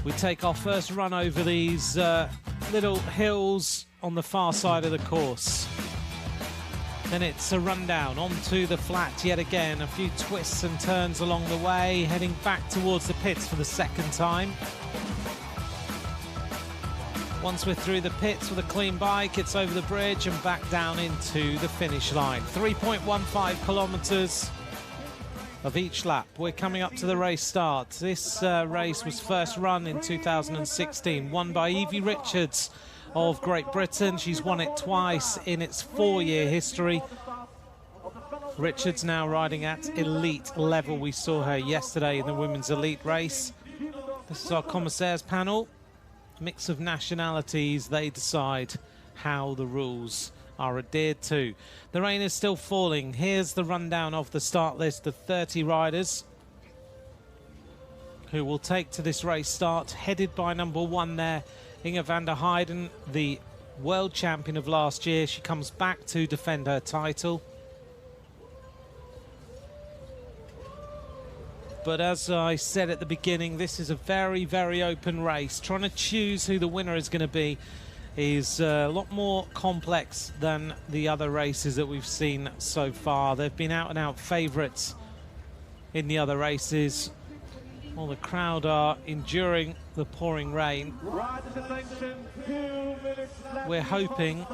We take our first run over these little hills on the far side of the course. Then it's a rundown onto the flat yet again. A few twists and turns along the way, heading back towards the pits for the second time. Once we're through the pits with a clean bike, it's over the bridge and back down into the finish line. 3.15 kilometres of each lap. We're coming up to the race start. This race was first run in 2016, won by Evie Richards of Great Britain. She's won it twice in its 4-year history. Richards now riding at elite level. We saw her yesterday in the women's elite race. This is our commissaires panel. Mix of nationalities, they decide how the rules are adhered to. The rain is still falling. Here's the rundown of the start list of 30 riders who will take to this race start, headed by number 1 there, Inge van der Heijden, the world champion of last year. She comes back to defend her title. But as I said at the beginning, this is a very, very open race. Trying to choose who the winner is going to be is a lot more complex than the other races that we've seen so far. They've been out-and-out favourites in the other races. Well, the crowd are enduring the pouring rain. We're hoping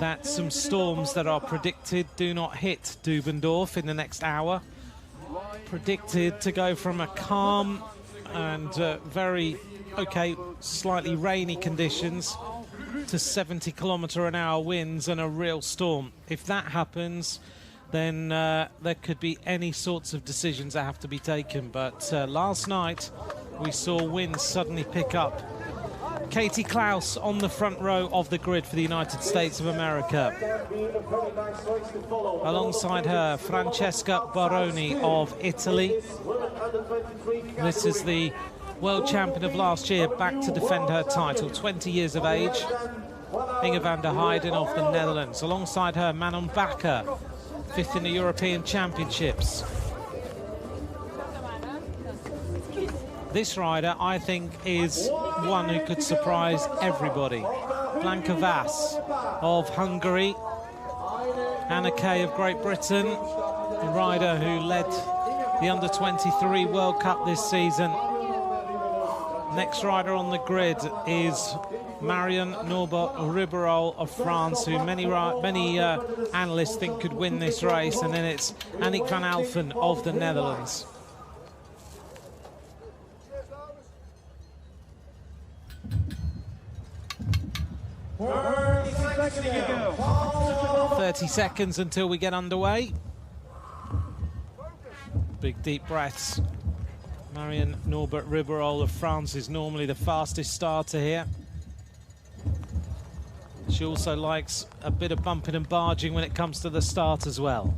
that some storms that are predicted do not hit Dübendorf in the next hour. Predicted to go from a calm and very okay, slightly rainy conditions to 70 km/h winds and a real storm. If that happens, then there could be any sorts of decisions that have to be taken. But last night we saw winds suddenly pick up. Katie Klaus on the front row of the grid for the United States of America. Alongside her, Francesca Baroni of Italy. This is the world champion of last year, back to defend her title, 20 years of age. Inge van der Heijden of the Netherlands. Alongside her, Manon Bakker, 5th in the European Championships. This rider, I think, is one who could surprise everybody. Blanka Vas of Hungary. Anna Kay of Great Britain, the rider who led the Under-23 World Cup this season. Next rider on the grid is Marion Norbert-Riberolle of France, who many analysts think could win this race. And then it's Annick van Alphen of the Netherlands. 30 seconds until we get underway. Big deep breaths. Marion Norbert-Riberolle of France is normally the fastest starter here. She also likes a bit of bumping and barging when it comes to the start as well.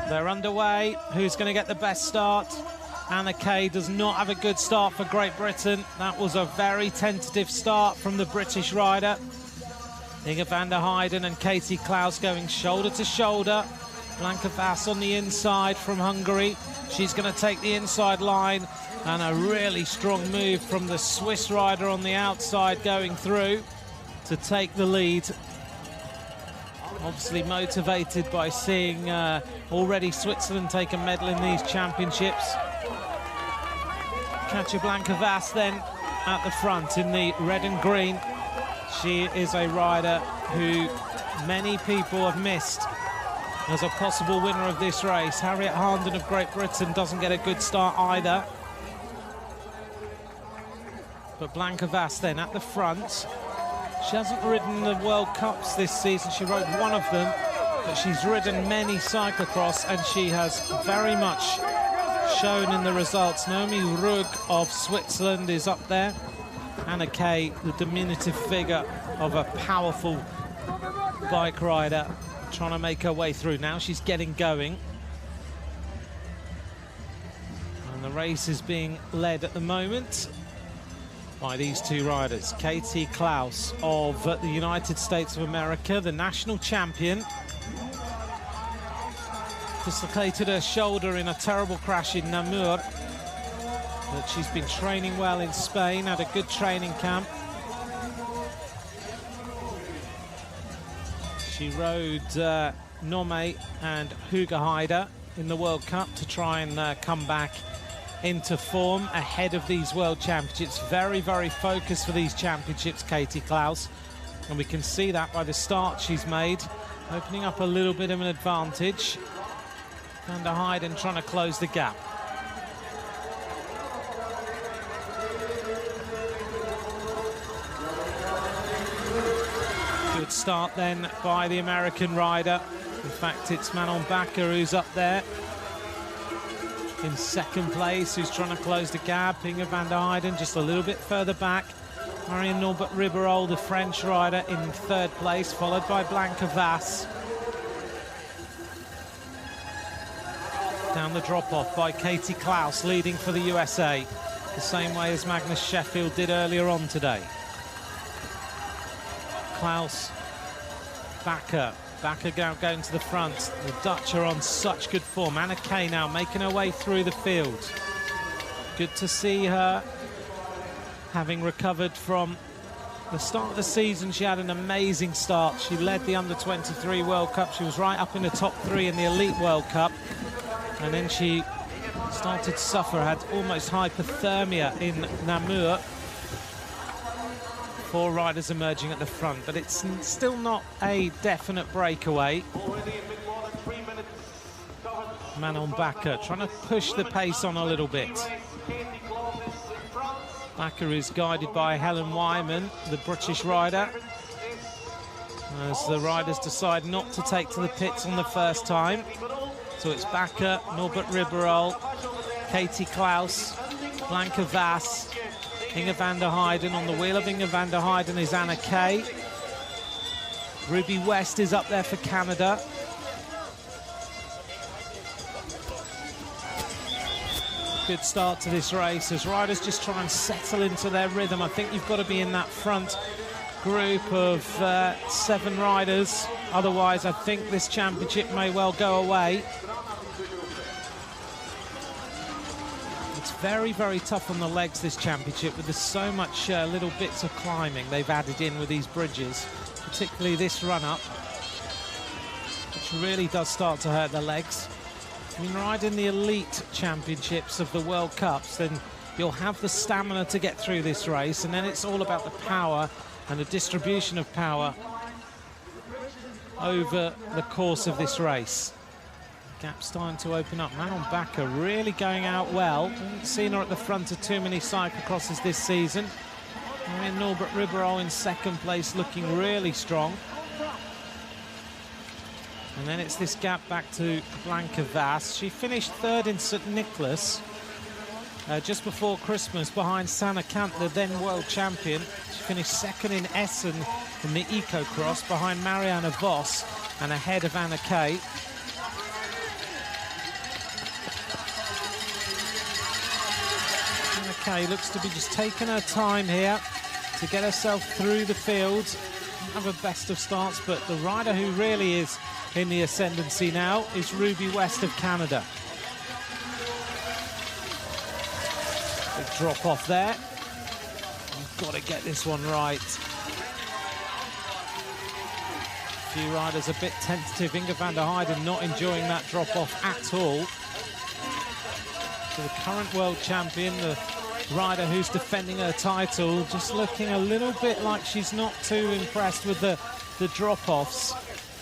They're underway. Who's going to get the best start? Anna Kay does not have a good start for Great Britain. That was a very tentative start from the British rider. Inge van der Heijden and Katie Klaus going shoulder to shoulder. Blanka Vas on the inside from Hungary. She's going to take the inside line, and a really strong move from the Swiss rider on the outside going through to take the lead. Obviously motivated by seeing already Switzerland take a medal in these championships. Katja Blanka Vas then at the front in the red and green. She is a rider who many people have missed as a possible winner of this race. Harriet Harnden of Great Britain doesn't get a good start either. But Blanka Vas then at the front. She hasn't ridden the World Cups this season. She rode one of them, but she's ridden many cyclocross, and she has very much shown in the results. Naomi Rugg of Switzerland is up there. Anna Kay, the diminutive figure of a powerful bike rider, trying to make her way through. Now she's getting going. And the race is being led at the moment by these two riders. Katie Klaus of the United States of America, the national champion. dislocated her shoulder in a terrible crash in Namur. But she's been training well in Spain, had a good training camp. She rode Nome and Hügerheide in the World Cup to try and come back into form ahead of these World Championships. Very, very focused for these championships, Katie Klaus. And we can see that by the start she's made, opening up a little bit of an advantage. Van der Heijden trying to close the gap. Good start then by the American rider. In fact, it's Manon Bakker who's up there in second place, who's trying to close the gap. Inge van der Heijden just a little bit further back. Marion Norbert-Riberolle, the French rider, in third place, followed by Blanca Vass. Down the drop-off by Katie Klaus, leading for the USA, the same way as Magnus Sheffield did earlier on today. Klaus, Bakker now going to the front. The Dutch are on such good form. Anna Kay now making her way through the field. Good to see her, having recovered from the start of the season. She had an amazing start. She led the Under-23 World Cup. She was right up in the top 3 in the Elite World Cup. And then she started to suffer, had almost hypothermia in Namur. 4 riders emerging at the front, but it's still not a definite breakaway. Manon Bakker trying to push the pace on a little bit. Bakker is guided by Helen Wyman, the British rider, as the riders decide not to take to the pits on the first time. So it's Bakker, Norbert-Riberolle, Katie Klaus, Blanca Vass, Inge van der Heijden. On the wheel of Inge van der Heijden is Anna Kay. Ruby West is up there for Canada. Good start to this race as riders just try and settle into their rhythm. I think you've got to be in that front group of 7 riders. Otherwise, I think this championship may well go away. It's very, very tough on the legs, this championship, with there's so much little bits of climbing they've added in with these bridges, particularly this run-up, which really does start to hurt the legs. When you ride in the elite championships of the World Cups, then you'll have the stamina to get through this race, and then it's all about the power and the distribution of power over the course of this race. Gap starting to open up. Manon Bakker really going out well. Haven't seen her at the front of too many cyclocrosses this season. Marion Norbert-Riberolle in second place, looking really strong. And then it's this gap back to Blanca Vass. She finished third in St. Nicholas just before Christmas, behind Sanne Kamp, the then world champion. She finished second in Essen in the Eco-cross, behind Marianne Vos and ahead of Anna Kay. Anna Kay looks to be just taking her time here to get herself through the field. Have a best of starts, but the rider who really is in the ascendancy now is Ruby West of Canada. Big drop off there. You've got to get this one right. A few riders a bit tentative. Inge van der Heijden not enjoying that drop off at all. So the current world champion, the rider who's defending her title, just looking a little bit like she's not too impressed with the drop-offs,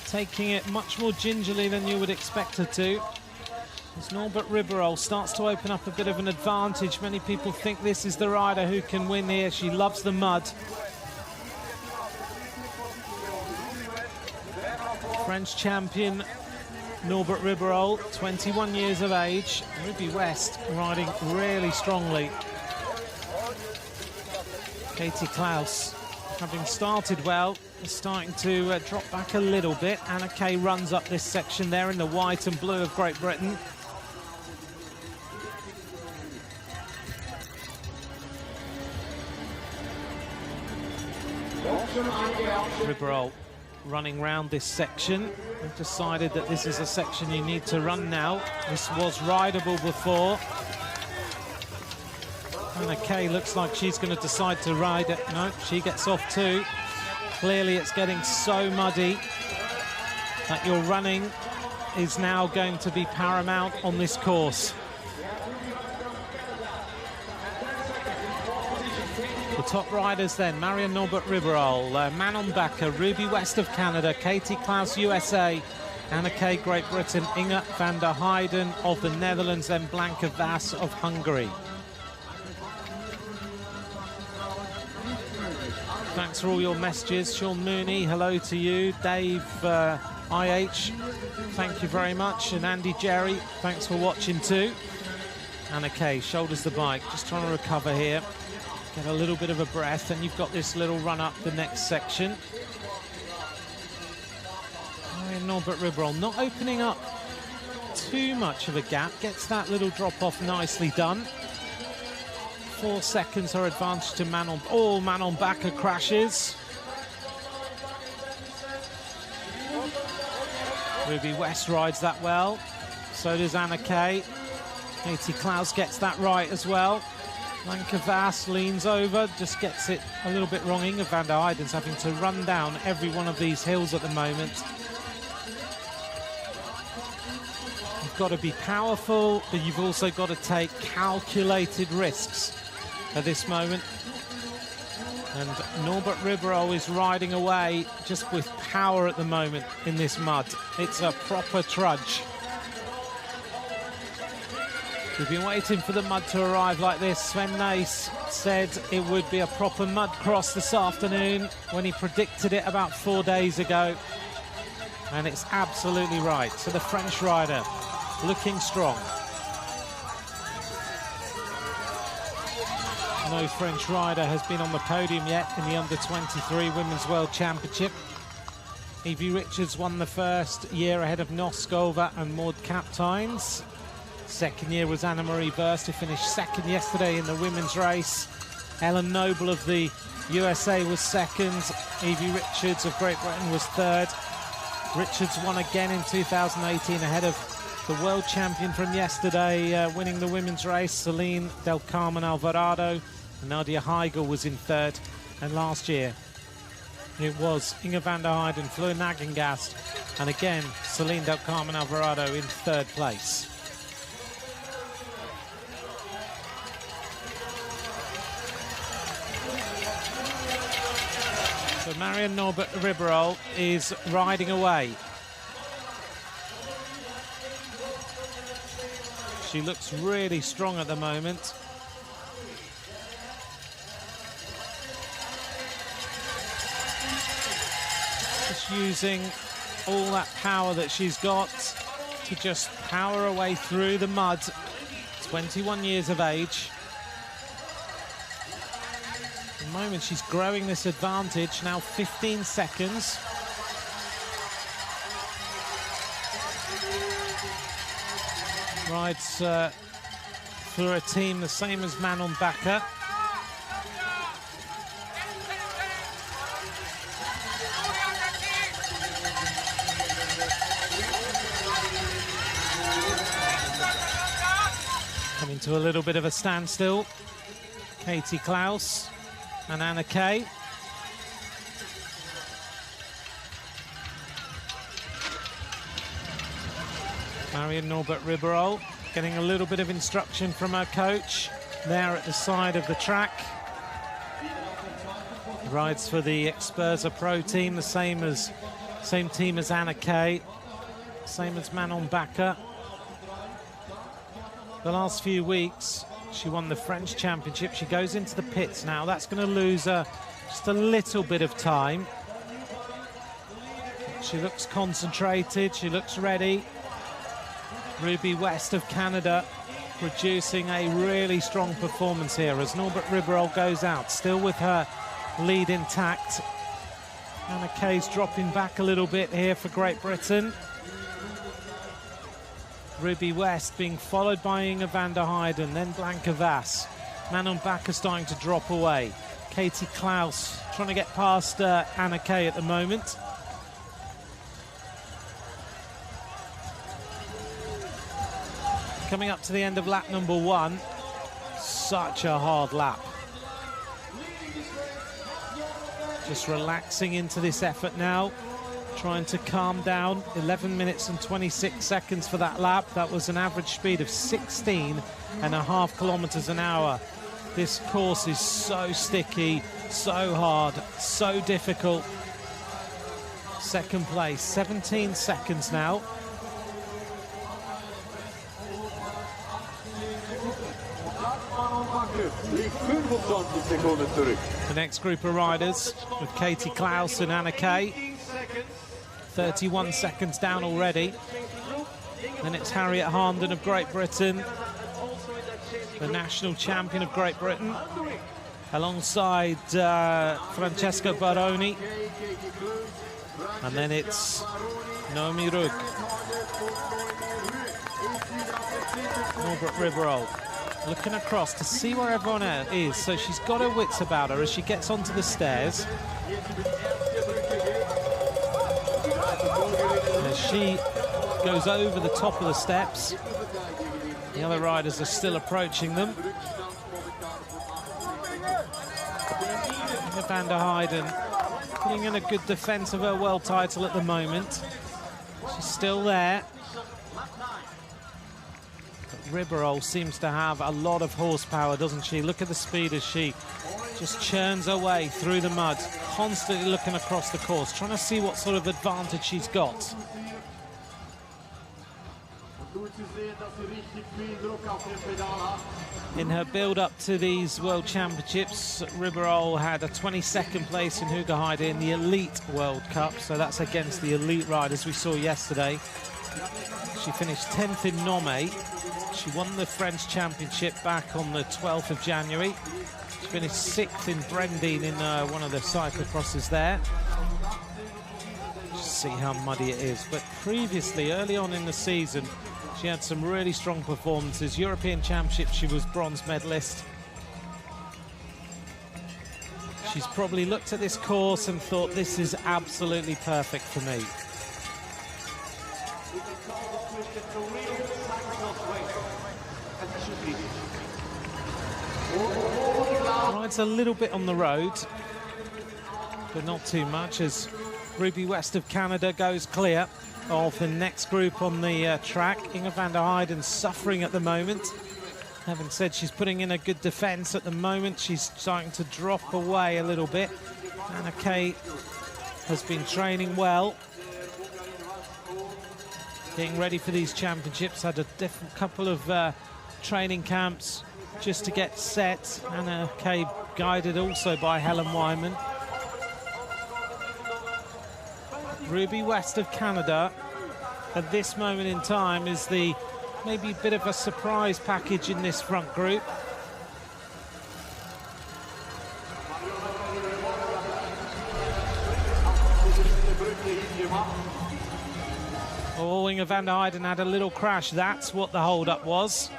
taking it much more gingerly than you would expect her to. As Norbert-Riberolle starts to open up a bit of an advantage, many people think this is the rider who can win here. She loves the mud. French champion Norbert-Riberolle, 21 years of age. Ruby West riding really strongly. Katie Klaus, having started well, is starting to drop back a little bit. Anna Kay runs up this section there in the white and blue of Great Britain. Riberolle running round this section. They've decided that this is a section you need to run now. This was rideable before. Anna Kay looks like she's going to decide to ride it. No, she gets off too. Clearly it's getting so muddy that your running is now going to be paramount on this course. The top riders then, Marion Norbert-Riberolle, Manon Bakker, Ruby West of Canada, Katie Klaus, USA, Anna Kay, Great Britain, Inge van der Heijden of the Netherlands, then Blanca Vas of Hungary. Thanks for all your messages. Sean Mooney, hello to you. Dave IH, thank you very much. And Andy Jerry, thanks for watching too. Anna Kay shoulders the bike, just trying to recover here. Get a little bit of a breath, and you've got this little run up the next section. Marion Norbert-Riberolle not opening up too much of a gap, gets that little drop off nicely done. 4 seconds her advantage to Manon. Oh, Manon Bakker crashes. Ruby West rides that well. So does Anna Kay. Katie Klaus gets that right as well. Blanca Vas leans over, just gets it a little bit wrong. Inge van der Heijden's having to run down every one of these hills at the moment. You've got to be powerful, but you've also got to take calculated risks at this moment. And Norbert-Riberolle is riding away just with power at the moment in this mud. It's a proper trudge. We've been waiting for the mud to arrive like this. Sven Nys said it would be a proper mud cross this afternoon when he predicted it about 4 days ago. And it's absolutely right. So the French rider looking strong. No French rider has been on the podium yet in the Under-23 Women's World Championship. Evie Richards won the first year ahead of Noskova and Maud Kapteins. Second year was Anna-Marie Burst, who finished second yesterday in the women's race. Ellen Noble of the USA was second. Evie Richards of Great Britain was third. Richards won again in 2018 ahead of the world champion from yesterday, winning the women's race, Celine Del Carmen Alvarado. Nadia Heigl was in third. And last year, it was Inge van der Heijden, Fleur Nagengast, and again, Celine Del Carmen Alvarado in third place. So Marion Norbert-Riberolle is riding away. She looks really strong at the moment. Just using all that power that she's got to just power her way through the mud. 21 years of age. At the moment she's growing this advantage, now 15 seconds. Rides for a team the same as Manon Bakker. Coming to a little bit of a standstill. Katie Klaus and Anna Kay. Marion Norbert-Riberolle getting a little bit of instruction from her coach there at the side of the track. Rides for the Experza Pro team, the same team as Anna Kay, same as Manon Bakker. The last few weeks, she won the French Championship. She goes into the pits now. That's going to lose her just a little bit of time. She looks concentrated. She looks ready. Ruby West of Canada producing a really strong performance here as Norbert-Riberolle goes out, still with her lead intact. Anna Kay's dropping back a little bit here for Great Britain. Ruby West being followed by Inge van der Heijden, then Blanca Vas. Manon Bakker starting to drop away. Katie Klaus trying to get past Anna Kay at the moment. Coming up to the end of lap number 1. Such a hard lap. Just relaxing into this effort now, trying to calm down. 11 minutes and 26 seconds for that lap. That was an average speed of 16.5 kilometers an hour. This course is so sticky, so hard, so difficult. Second place, 17 seconds now. The next group of riders with Katie Klaus and Anna Kay. 31 seconds down already. Then it's Harriet Harnden of Great Britain, the national champion of Great Britain, alongside Francesca Baroni. And then it's Naomi Rugg, Norbert-Riberolle, looking across to see where everyone is. So she's got her wits about her as she gets onto the stairs. As she goes over the top of the steps, the other riders are still approaching them. Inge van der Heijden putting in a good defence of her world title at the moment. She's still there. But Riberolle seems to have a lot of horsepower, doesn't she? Look at the speed as she just churns her way through the mud, constantly looking across the course, trying to see what sort of advantage she's got. In her build-up to these World Championships, Riberolle had a 22nd place in Hoogerheide in the Elite World Cup, so that's against the elite riders we saw yesterday. She finished 10th in Nome. She won the French Championship back on the 12th of January. She finished 6th in Brendine in one of the cyclo-crosses there. Just see how muddy it is. But previously, early on in the season, she had some really strong performances. European Championship, she was bronze medalist. She's probably looked at this course and thought, this is absolutely perfect for me. Rides a little bit on the road, but not too much, as Ruby West of Canada goes clear of the next group on the track. Inge van der Heijden suffering at the moment. Having said she's putting in a good defence at the moment, she's starting to drop away a little bit. Anna Kay has been training well, getting ready for these championships. Had a different couple of training camps just to get set. Anna Kay guided also by Helen Wyman. Ruby West of Canada at this moment in time is the maybe a bit of a surprise package in this front group. Oh, Inge van der Heijden had a little crash. That's what the hold-up was.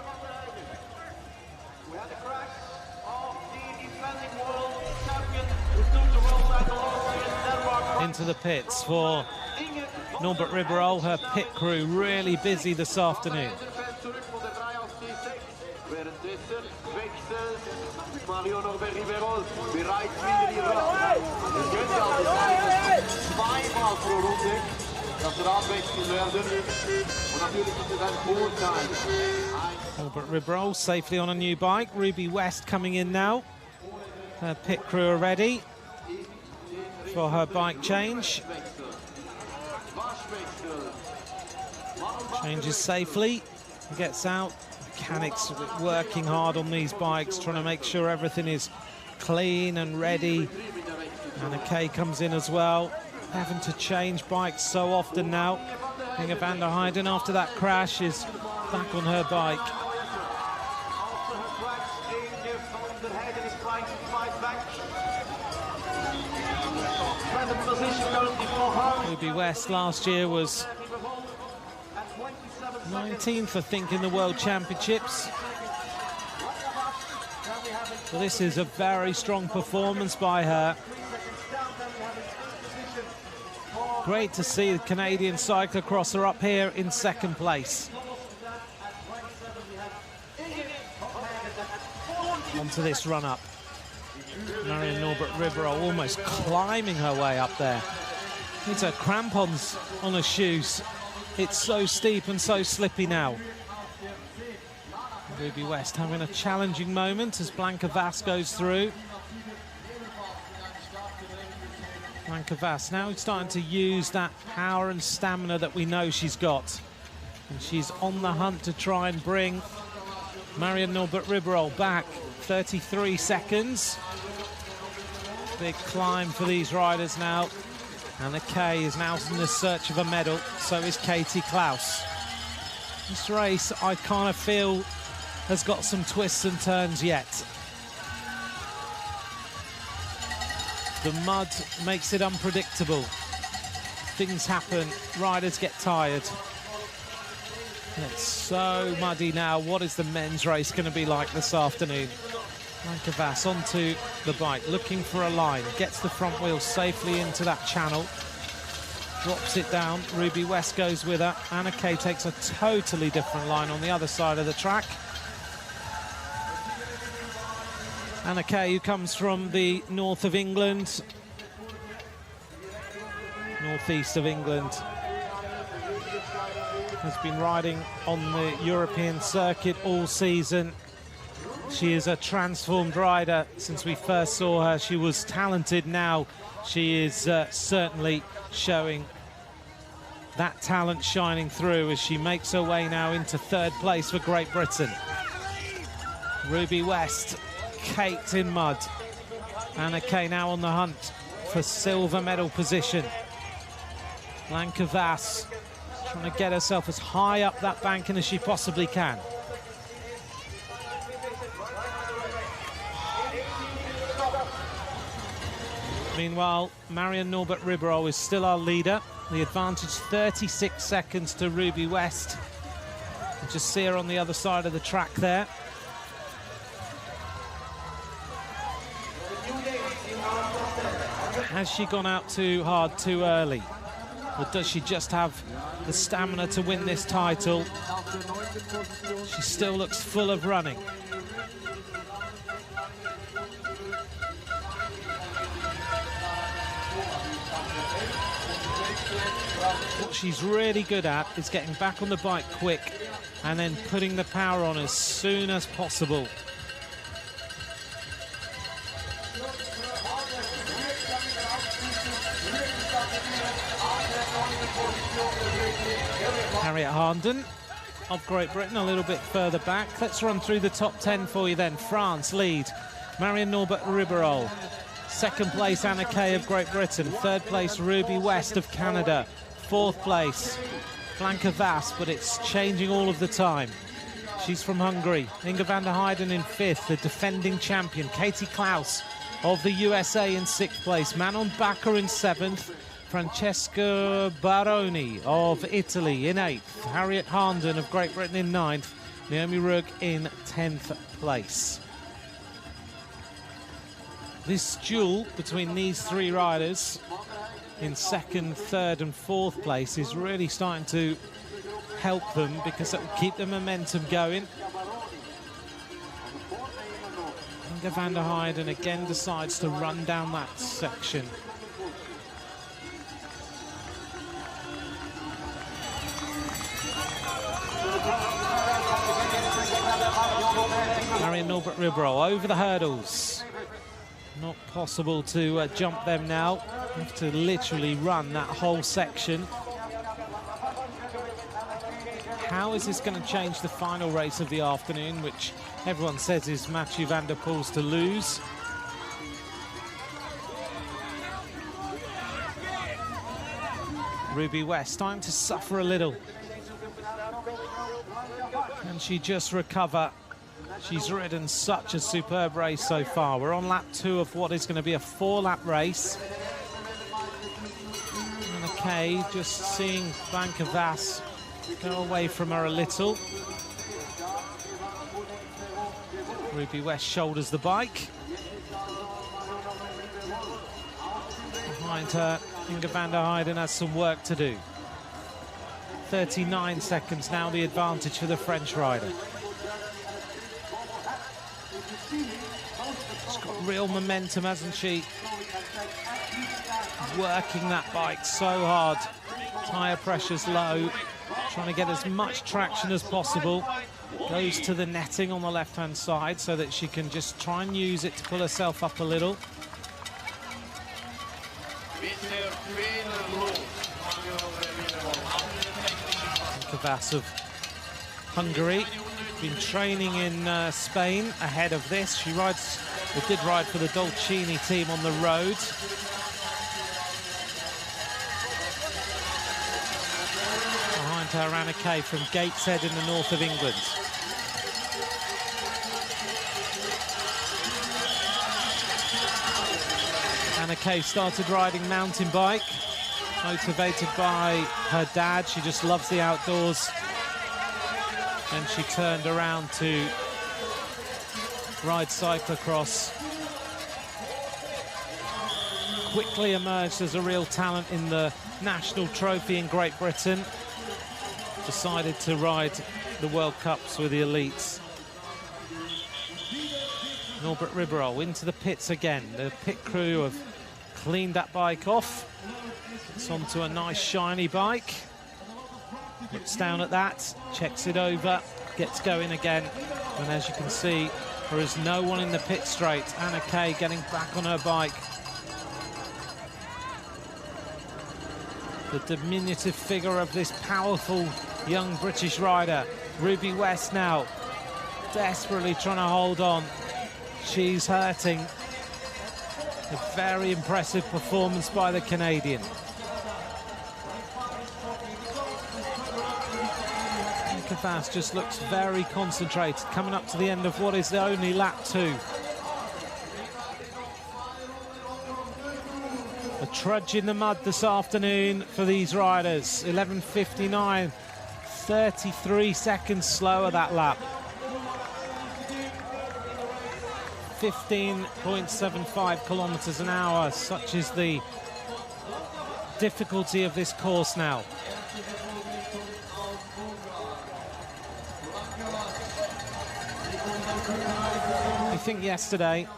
Into the pits for Norbert-Riberolle. Her pit crew really busy this afternoon. Marion Norbert-Riberolle bereits wieder ihr Rad. Es könnte also sein, zweimal pro Runde das Rad wechseln werden. Und natürlich ist es ein Vorteil. Norbert-Riberolle safely on a new bike. Ruby West coming in now. Her pit crew are ready for her bike change. Changes safely, gets out. Mechanics working hard on these bikes, trying to make sure everything is clean and ready. Anna Kay comes in as well, having to change bikes so often now. Inge van der Heijden, after that crash, is back on her bike. Ruby West last year was 19th, I think, in the World Championships. So this is a very strong performance by her. Great to see the Canadian cyclo-crosser up here in second place. onto this run-up. Marion Norbert-Riberolle almost climbing her way up there. Needs her crampons on her shoes. It's so steep and so slippy now. Ruby West having a challenging moment as Blanca Vas goes through. Blanca Vas now starting to use that power and stamina that we know she's got. And she's on the hunt to try and bring Marion Norbert-Riberolle back. 33 seconds. Big climb for these riders now. Anna Kay is now in the search of a medal. So is Katie Klaus. This race, I kind of feel, has got some twists and turns yet. The mud makes it unpredictable. Things happen, riders get tired. It's so muddy now. What is the men's race going to be like this afternoon? Blanca Vas onto the bike, looking for a line. Gets the front wheel safely into that channel. Drops it down. Ruby West goes with her. Anna Kay takes a totally different line on the other side of the track. Anna Kay, who comes from the north of England, northeast of England, has been riding on the European circuit all season. She is a transformed rider since we first saw her. She was talented. Now she is certainly showing that talent shining through as she makes her way now into third place for Great Britain. Ruby West caked in mud. Anna Kay now on the hunt for silver medal position. Blanca Vas trying to get herself as high up that banking as she possibly can. Meanwhile, Marion Norbert-Riberolle is still our leader. The advantage 36 seconds to Ruby West. You just see her on the other side of the track there. Has she gone out too hard too early? Or does she just have the stamina to win this title? She still looks full of running. What she's really good at is getting back on the bike quick and then putting the power on as soon as possible. Harriet Harnden of Great Britain a little bit further back. Let's run through the top 10 for you then. France lead, Marion Norbert-Riberolle. Second place, Anna Kay of Great Britain. Third place, Ruby West of Canada. Fourth place, Blanca Vas, but it's changing all of the time. She's from Hungary. Inge van der Heijden in fifth, the defending champion. Katie Klaus of the USA in sixth place. Manon Bakker in seventh. Francesca Baroni of Italy in eighth. Harriet Harnden of Great Britain in ninth. Naomi Rugg in 10th place. This duel between these three riders in second, third and fourth place is really starting to help them because it will keep the momentum going. Inge van der Heijden again decides to run down that section. Marion Norbert-Riberolle over the hurdles. Not possible to jump them now. Have to literally run that whole section. How is this going to change the final race of the afternoon, which everyone says is Mathieu van der Poel's to lose? Ruby West starting to suffer a little. Can she just recover? She's ridden such a superb race so far. We're on lap 2 of what is going to be a 4-lap race. Anna Kay just seeing Blanca Vas go away from her a little. Ruby West shoulders the bike. Behind her, Inge van der Heijden has some work to do. 39 seconds now, the advantage for the French rider. She's got real momentum, hasn't she? Working that bike so hard. Tyre pressure's low. Trying to get as much traction as possible. Goes to the netting on the left-hand side so that she can just try and use it to pull herself up a little. Kavas of Hungary, been training in Spain ahead of this. She rides, or did ride for the Dolcini team on the road. Behind her, Anna Kay from Gateshead in the north of England. Anna Kay started riding mountain bike, motivated by her dad. She just loves the outdoors. And she turned around to ride cyclo-cross. Quickly emerged as a real talent in the national trophy in Great Britain. Decided to ride the World Cups with the elites. Norbert-Riberolle into the pits again. The pit crew have cleaned that bike off. It's onto a nice shiny bike. Looks down at that, checks it over, gets going again. And as you can see, there is no one in the pit straight. Anna Kay getting back on her bike. The diminutive figure of this powerful young British rider. Ruby West now desperately trying to hold on. She's hurting. A very impressive performance by the Canadian. Kavas just looks very concentrated, coming up to the end of what is the only lap 2. A trudge in the mud this afternoon for these riders. 11:59, 33 seconds slower that lap. 15.75 kilometers an hour. Such is the difficulty of this course now. I think yesterday,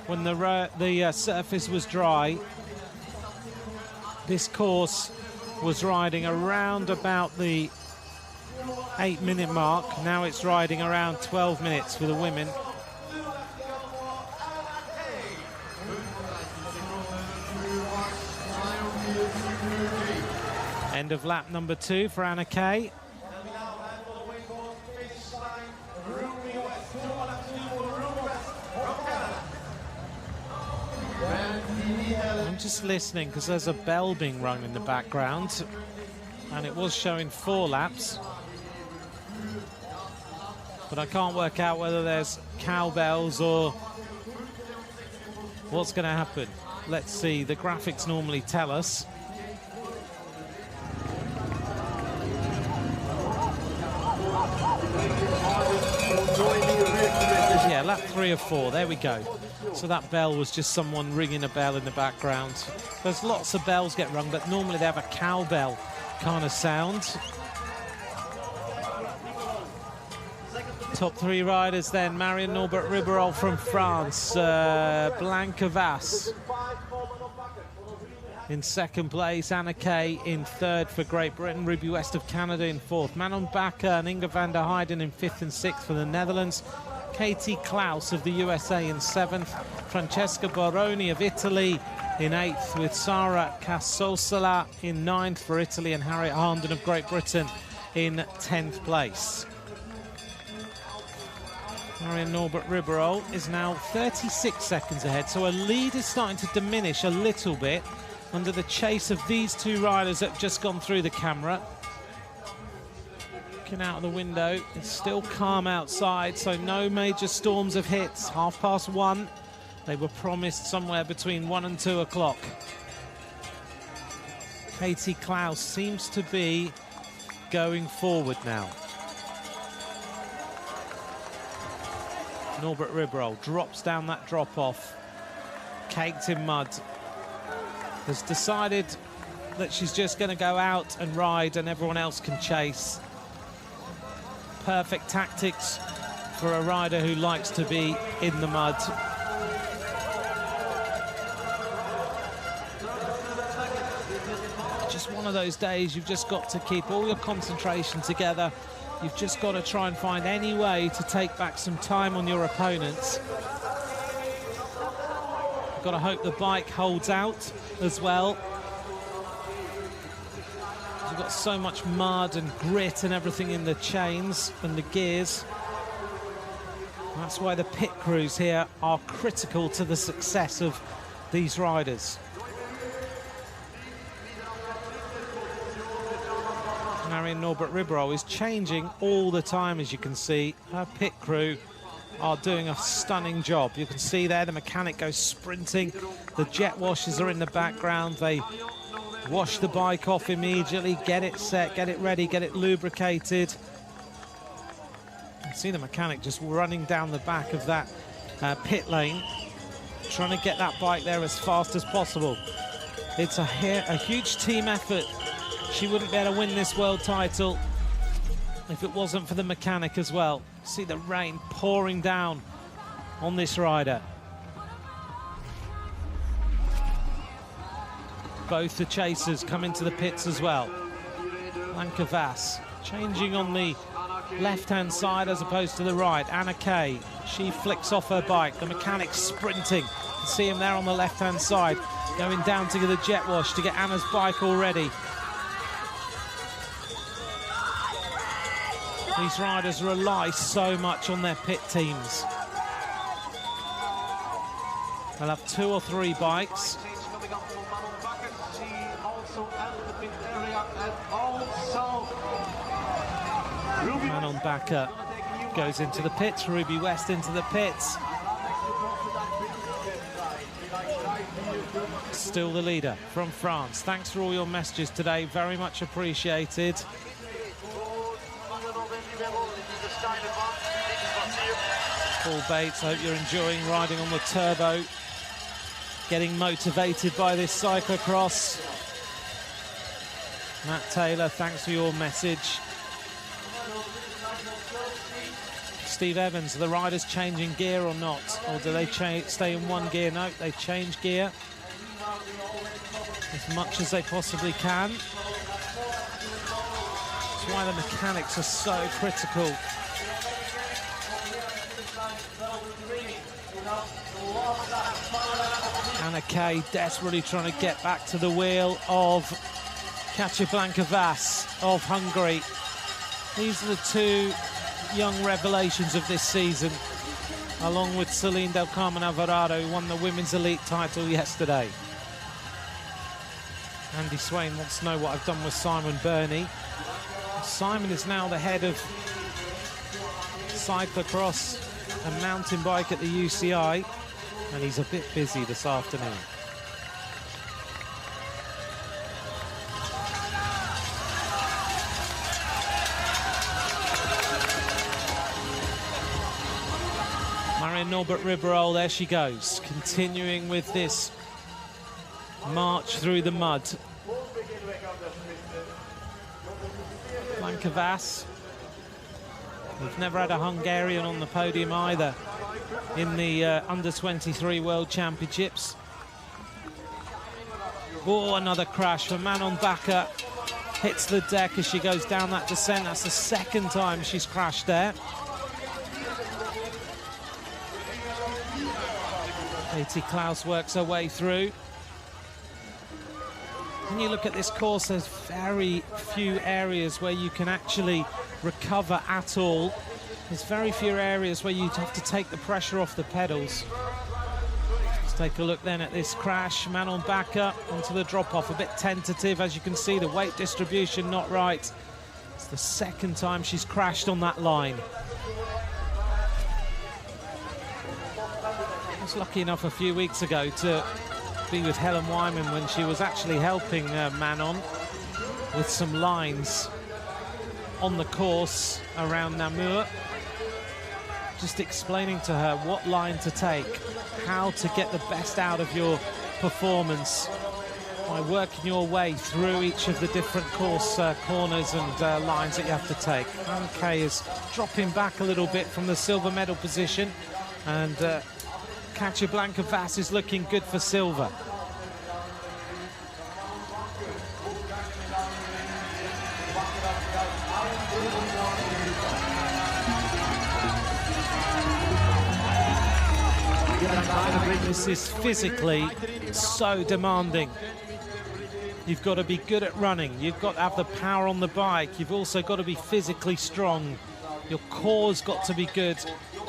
when the surface was dry, this course was riding around about the 8-minute mark. Now it's riding around 12 minutes for the women. End of lap number 2 for Anna Kay. I'm just listening because there's a bell being rung in the background, and it was showing 4 laps, but I can't work out whether there's cowbells or what's going to happen. Let's see, the graphics normally tell us. Yeah, lap 3 of 4, there we go. So that bell was just someone ringing a bell in the background. There's lots of bells get rung, but normally they have a cowbell kind of sound. Top 3 riders then, Marion Norbert-Riberolle from France, Blanca Vass in 2nd place, Anna Kay in 3rd for Great Britain, Ruby West of Canada in 4th, Manon Bakker and Inge van der Heijden in 5th and 6th for the Netherlands, Katie Klaus of the USA in 7th, Francesca Baroni of Italy in 8th, with Sara Casosola in 9th for Italy, and Harriet Harnden of Great Britain in 10th place. Marion Norbert-Riberolle is now 36 seconds ahead, so her lead is starting to diminish a little bit under the chase of these 2 riders that have just gone through the camera. Looking out of the window, it's still calm outside, so no major storms have hit. 1:30. They were promised somewhere between 1 and 2 o'clock. Katie Klaus seems to be going forward now. Norbert-Riberolle drops down that drop-off, caked in mud, has decided that she's just going to go out and ride and everyone else can chase. Perfect tactics for a rider who likes to be in the mud. Just one of those days you've just got to keep all your concentration together. You've just got to try and find any way to take back some time on your opponents. You've got to hope the bike holds out as well. You've got so much mud and grit and everything in the chains and the gears. That's why the pit crews here are critical to the success of these riders. Marion Norbert-Riberolle is changing all the time, as you can see. Her pit crew are doing a stunning job. You can see there the mechanic goes sprinting. The jet washers are in the background. They wash the bike off immediately, get it set, get it ready, get it lubricated. You can see the mechanic just running down the back of that pit lane, trying to get that bike there as fast as possible. It's a huge team effort. She wouldn't be able to win this world title if it wasn't for the mechanic as well. See the rain pouring down on this rider. Both the chasers come into the pits as well. Blanca changing on the left-hand side as opposed to the right. Anna Kay, she flicks off her bike. The mechanic sprinting. You can see him there on the left-hand side, going down to the jet wash to get Anna's bike all ready. These riders rely so much on their pit teams. They'll have 2 or 3 bikes. Manon Bakker goes into the pits, Ruby West into the pits. Still the leader from France. Thanks for all your messages today, very much appreciated. Paul Bates, I hope you're enjoying riding on the turbo, getting motivated by this cyclo-cross. Matt Taylor, thanks for your message. Steve Evans, are the riders changing gear or not? Or do they stay in one gear? No, they change gear as much as they possibly can. That's why the mechanics are so critical. Anna Kay desperately trying to get back to the wheel of Katja Blanca-Vas of Hungary. These are the 2 young revelations of this season, along with Celine Del Carmen Alvarado, who won the women's elite title yesterday. Andy Swain wants to know what I've done with Simon Burney. Simon is now the head of cyclo-cross and mountain bike at the UCI, and he's a bit busy this afternoon. Marion Norbert-Riberolle, there she goes, continuing with this march through the mud. Blanca-Vas. We've never had a Hungarian on the podium either in the under-23 World Championships. Oh, another crash for Manon Bakker. Hits the deck as she goes down that descent. That's the 2nd time she's crashed there. Katie Klaus works her way through. When you look at this course, there's very few areas where you can actually recover at all. There's very few areas where you'd have to take the pressure off the pedals. Let's take a look then at this crash. Manon Bakker onto the drop-off, a bit tentative. As you can see, the weight distribution not right. It's the 2nd time she's crashed on that line. I was lucky enough a few weeks ago to be with Helen Wyman when she was actually helping Manon with some lines on the course around Namur, just explaining to her what line to take, how to get the best out of your performance by working your way through each of the different course corners and lines that you have to take. Anke is dropping back a little bit from the silver medal position, and Katja Blanca-Vass is looking good for silver. This is physically so demanding. You've got to be good at running. You've got to have the power on the bike. You've also got to be physically strong. Your core's got to be good.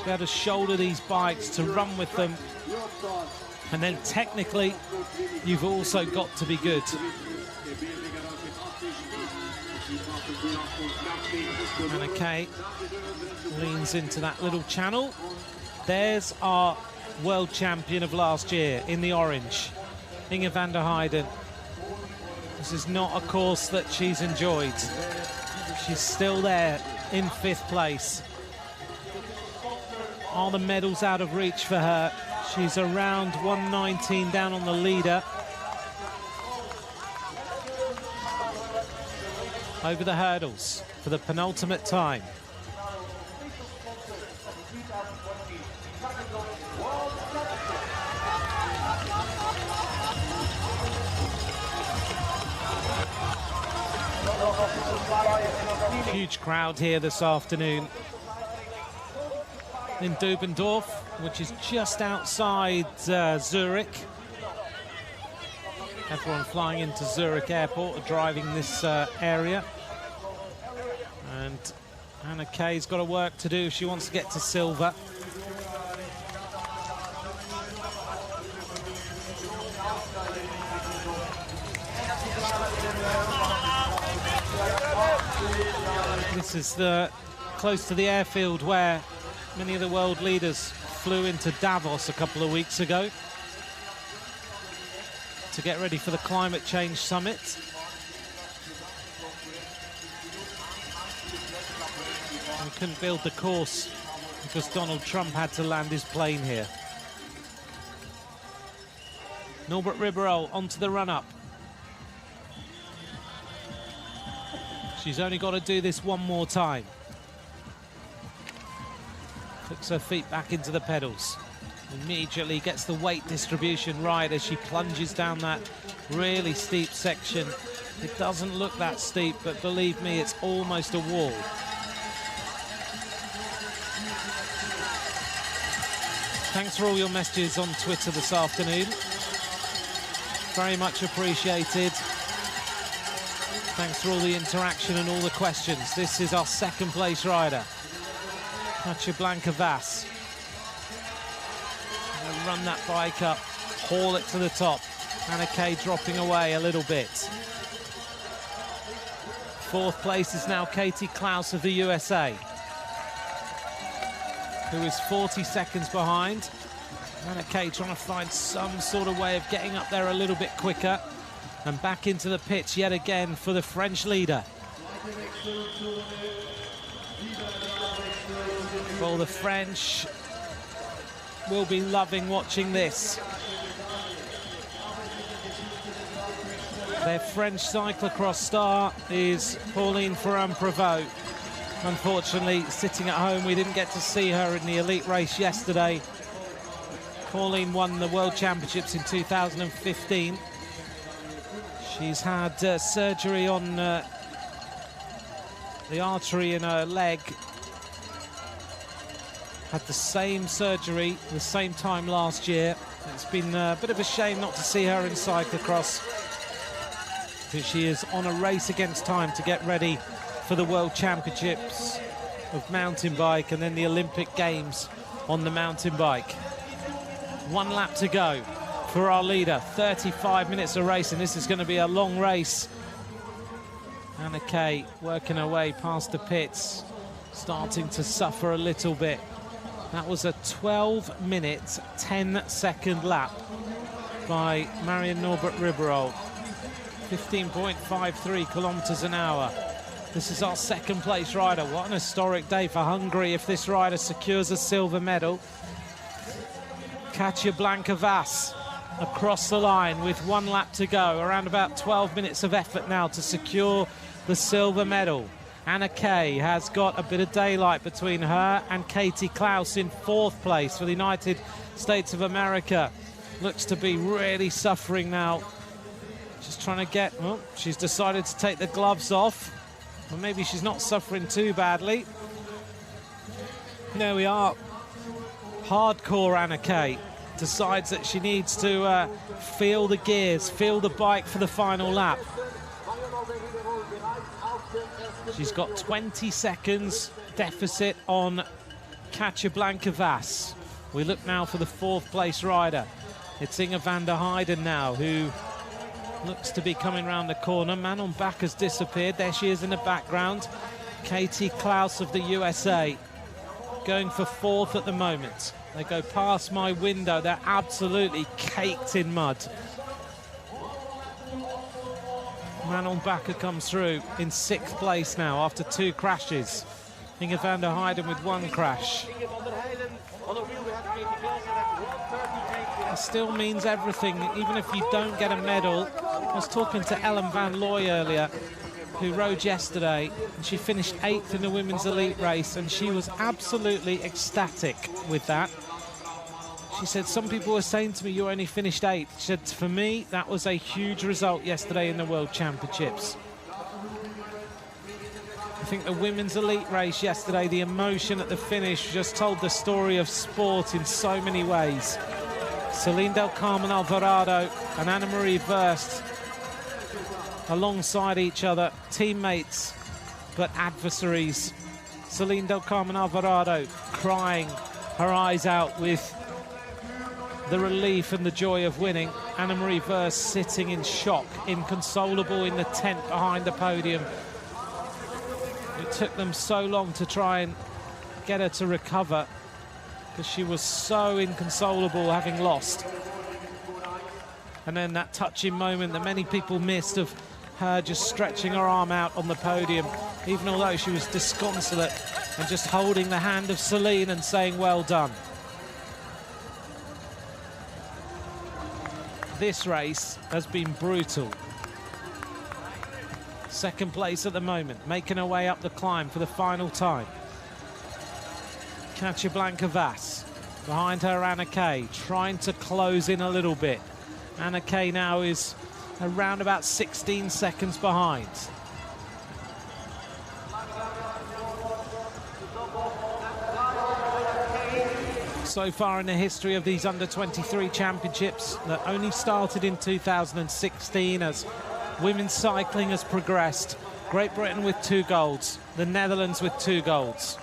Be able to shoulder these bikes, to run with them. And then technically, you've also got to be good. Anke leans into that little channel. There's our world champion of last year in the orange, Inge van der Heijden. This is not a course that she's enjoyed. She's still there in 5th place. Are the medals out of reach for her? She's around 119 down on the leader. Over the hurdles for the penultimate time. Huge crowd here this afternoon in Dübendorf, which is just outside Zurich. Everyone flying into Zurich Airport are driving this area. And Anke's got a work to do if she wants to get to silver. This is close to the airfield where many of the world leaders flew into Davos a couple of weeks ago to get ready for the climate change summit. We couldn't build the course because Donald Trump had to land his plane here. Norbert-Riberolle onto the run-up. She's only got to do this one more time. Puts her feet back into the pedals. Immediately gets the weight distribution right as she plunges down that really steep section. It doesn't look that steep, but believe me, it's almost a wall. Thanks for all your messages on Twitter this afternoon. Very much appreciated. Thanks for all the interaction and all the questions. This is our 2nd place rider, Katja Blanca-Vass. Run that bike up, haul it to the top. Anke dropping away a little bit. 4th place is now Katie Klaus of the USA, who is 40 seconds behind. Anke trying to find some sort of way of getting up there a little bit quicker. And back into the pits yet again for the French leader. Well, the French will be loving watching this. Their French cyclo-cross star is Ferrand-Prevot. Unfortunately, sitting at home, we didn't get to see her in the elite race yesterday. Pauline won the World Championships in 2015. She's had surgery on the artery in her leg. Had the same surgery the same time last year. It's been a bit of a shame not to see her in cyclocross, because she is on a race against time to get ready for the World Championships of mountain bike and then the Olympic Games on the mountain bike. 1 lap to go for our leader. 35 minutes of race, and this is going to be a long race. Anke working her way past the pits, starting to suffer a little bit. That was a 12-minute, 10-second lap by Marion Norbert-Riberolle. 15.53 kilometers an hour. This is our 2nd place rider. What an historic day for Hungary if this rider secures a silver medal. Katja Blanca-Vass across the line with 1 lap to go. Around about 12 minutes of effort now to secure the silver medal. Anna Kay has got a bit of daylight between her and Katie Klaus in 4th place for the United States of America. Looks to be really suffering now. Just trying to get, well, she's decided to take the gloves off. Well, maybe she's not suffering too badly. There we are. Hardcore Anna Kay decides that she needs to feel the gears, feel the bike for the final lap. She's got 20 seconds deficit on Katja Blanke-Vas. We look now for the 4th place rider. It's Inge van der Heijden now, who looks to be coming round the corner. Manon Bach has disappeared. There she is in the background. Katie Klaus of the USA going for 4th at the moment. They go past my window. They're absolutely caked in mud. Manon Bakker comes through in 6th place now after 2 crashes. Inge van der Heijden with 1 crash. It still means everything, even if you don't get a medal. I was talking to Ellen van Looy earlier, who rode yesterday, and she finished 8th in the women's elite race, and she was absolutely ecstatic with that. She said, some people were saying to me, you only finished 8th. She said, for me, that was a huge result yesterday in the World Championships. I think the women's elite race yesterday, the emotion at the finish just told the story of sport in so many ways. Celine Del Carmen Alvarado and Anna-Marie Verst alongside each other, teammates but adversaries. Celine Del Carmen Alvarado crying her eyes out with the relief and the joy of winning. Anna-Marie Verst sitting in shock, inconsolable in the tent behind the podium. It took them so long to try and get her to recover because she was so inconsolable having lost. And then that touching moment that many people missed of her just stretching her arm out on the podium, even although she was disconsolate, and just holding the hand of Celine and saying, well done. This race has been brutal. 2nd place at the moment, making her way up the climb for the final time. Katja Blanke-Vas, behind her Anna Kay, trying to close in a little bit. Anna Kay now is around about 16 seconds behind. So far in the history of these under-23 championships that only started in 2016 as women's cycling has progressed. Great Britain with 2 golds, the Netherlands with 2 golds.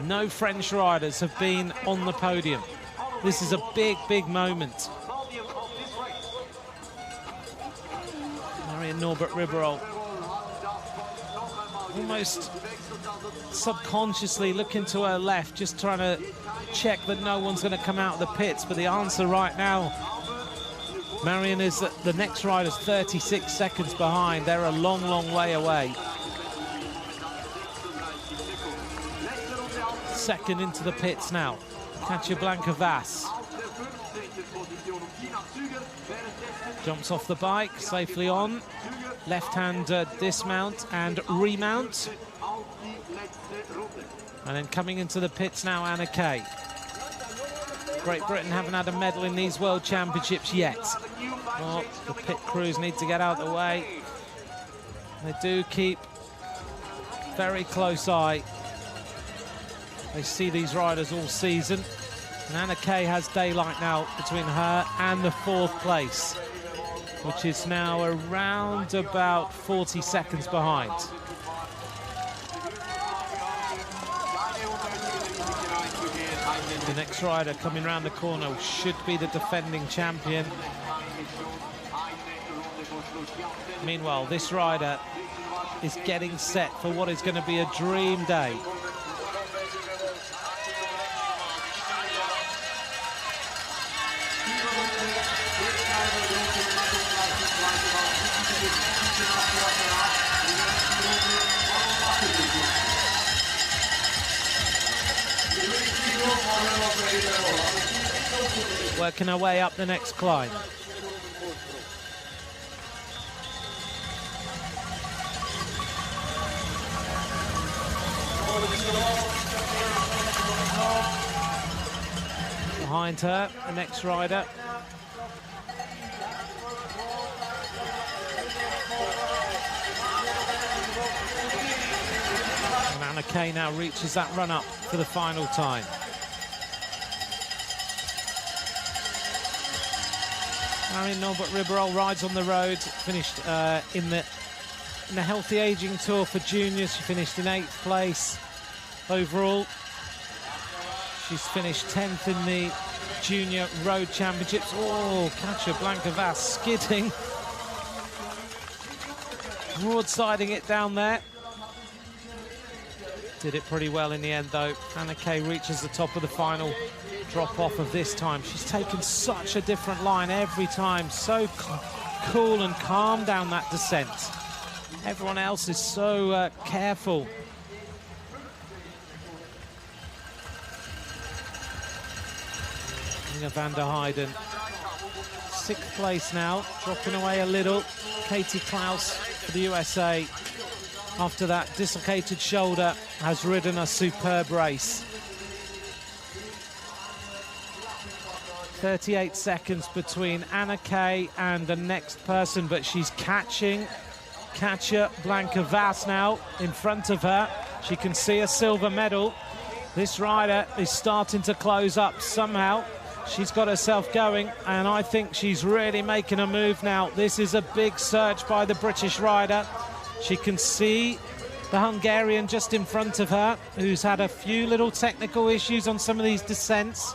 No French riders have been on the podium. This is a big, big moment. Marion Norbert-Riberolle almost subconsciously looking to her left, just trying to check that no one's going to come out of the pits. But the answer right now, Marion, is that the next rider's 36 seconds behind. They're a long, long way away. 2nd into the pits now, Katja Blanke-Vas. Jumps off the bike, safely on. Left-hand dismount and remount. And then coming into the pits now, Anna Kay. Great Britain haven't had a medal in these World Championships yet. Oh, the pit crews need to get out of the way. They do keep very close eye. They see these riders all season. And Anna Kay has daylight now between her and the 4th place, which is now around about 40 seconds behind. The next rider coming round the corner should be the defending champion. Meanwhile, this rider is getting set for what is going to be a dream day. working her way up the next climb. Behind her, the next rider. And Anna Kay now reaches that run up for the final time. Marion Norbert-Riberolle rides on the road, finished in the Healthy Aging Tour for juniors. She finished in 8th place overall. She's finished 10th in the Junior Road Championships. Oh, catcher Blanca Vass skidding. Broadsiding it down there. Did it pretty well in the end, though. Anna Kay reaches the top of the final drop-off of this time. She's taken such a different line every time. So cool and calm down that descent. Everyone else is so careful. Van der Heijden, 6th place now, dropping away a little. Katie Klaus for the USA, after that dislocated shoulder, has ridden a superb race. 38 seconds between Anna Kay and the next person, but she's catching catcher Blanca Vass now in front of her. She can see a silver medal. This rider is starting to close up somehow. She's got herself going, and I think she's really making a move now. This is a big surge by the British rider. She can see the Hungarian just in front of her, who's had a few little technical issues on some of these descents.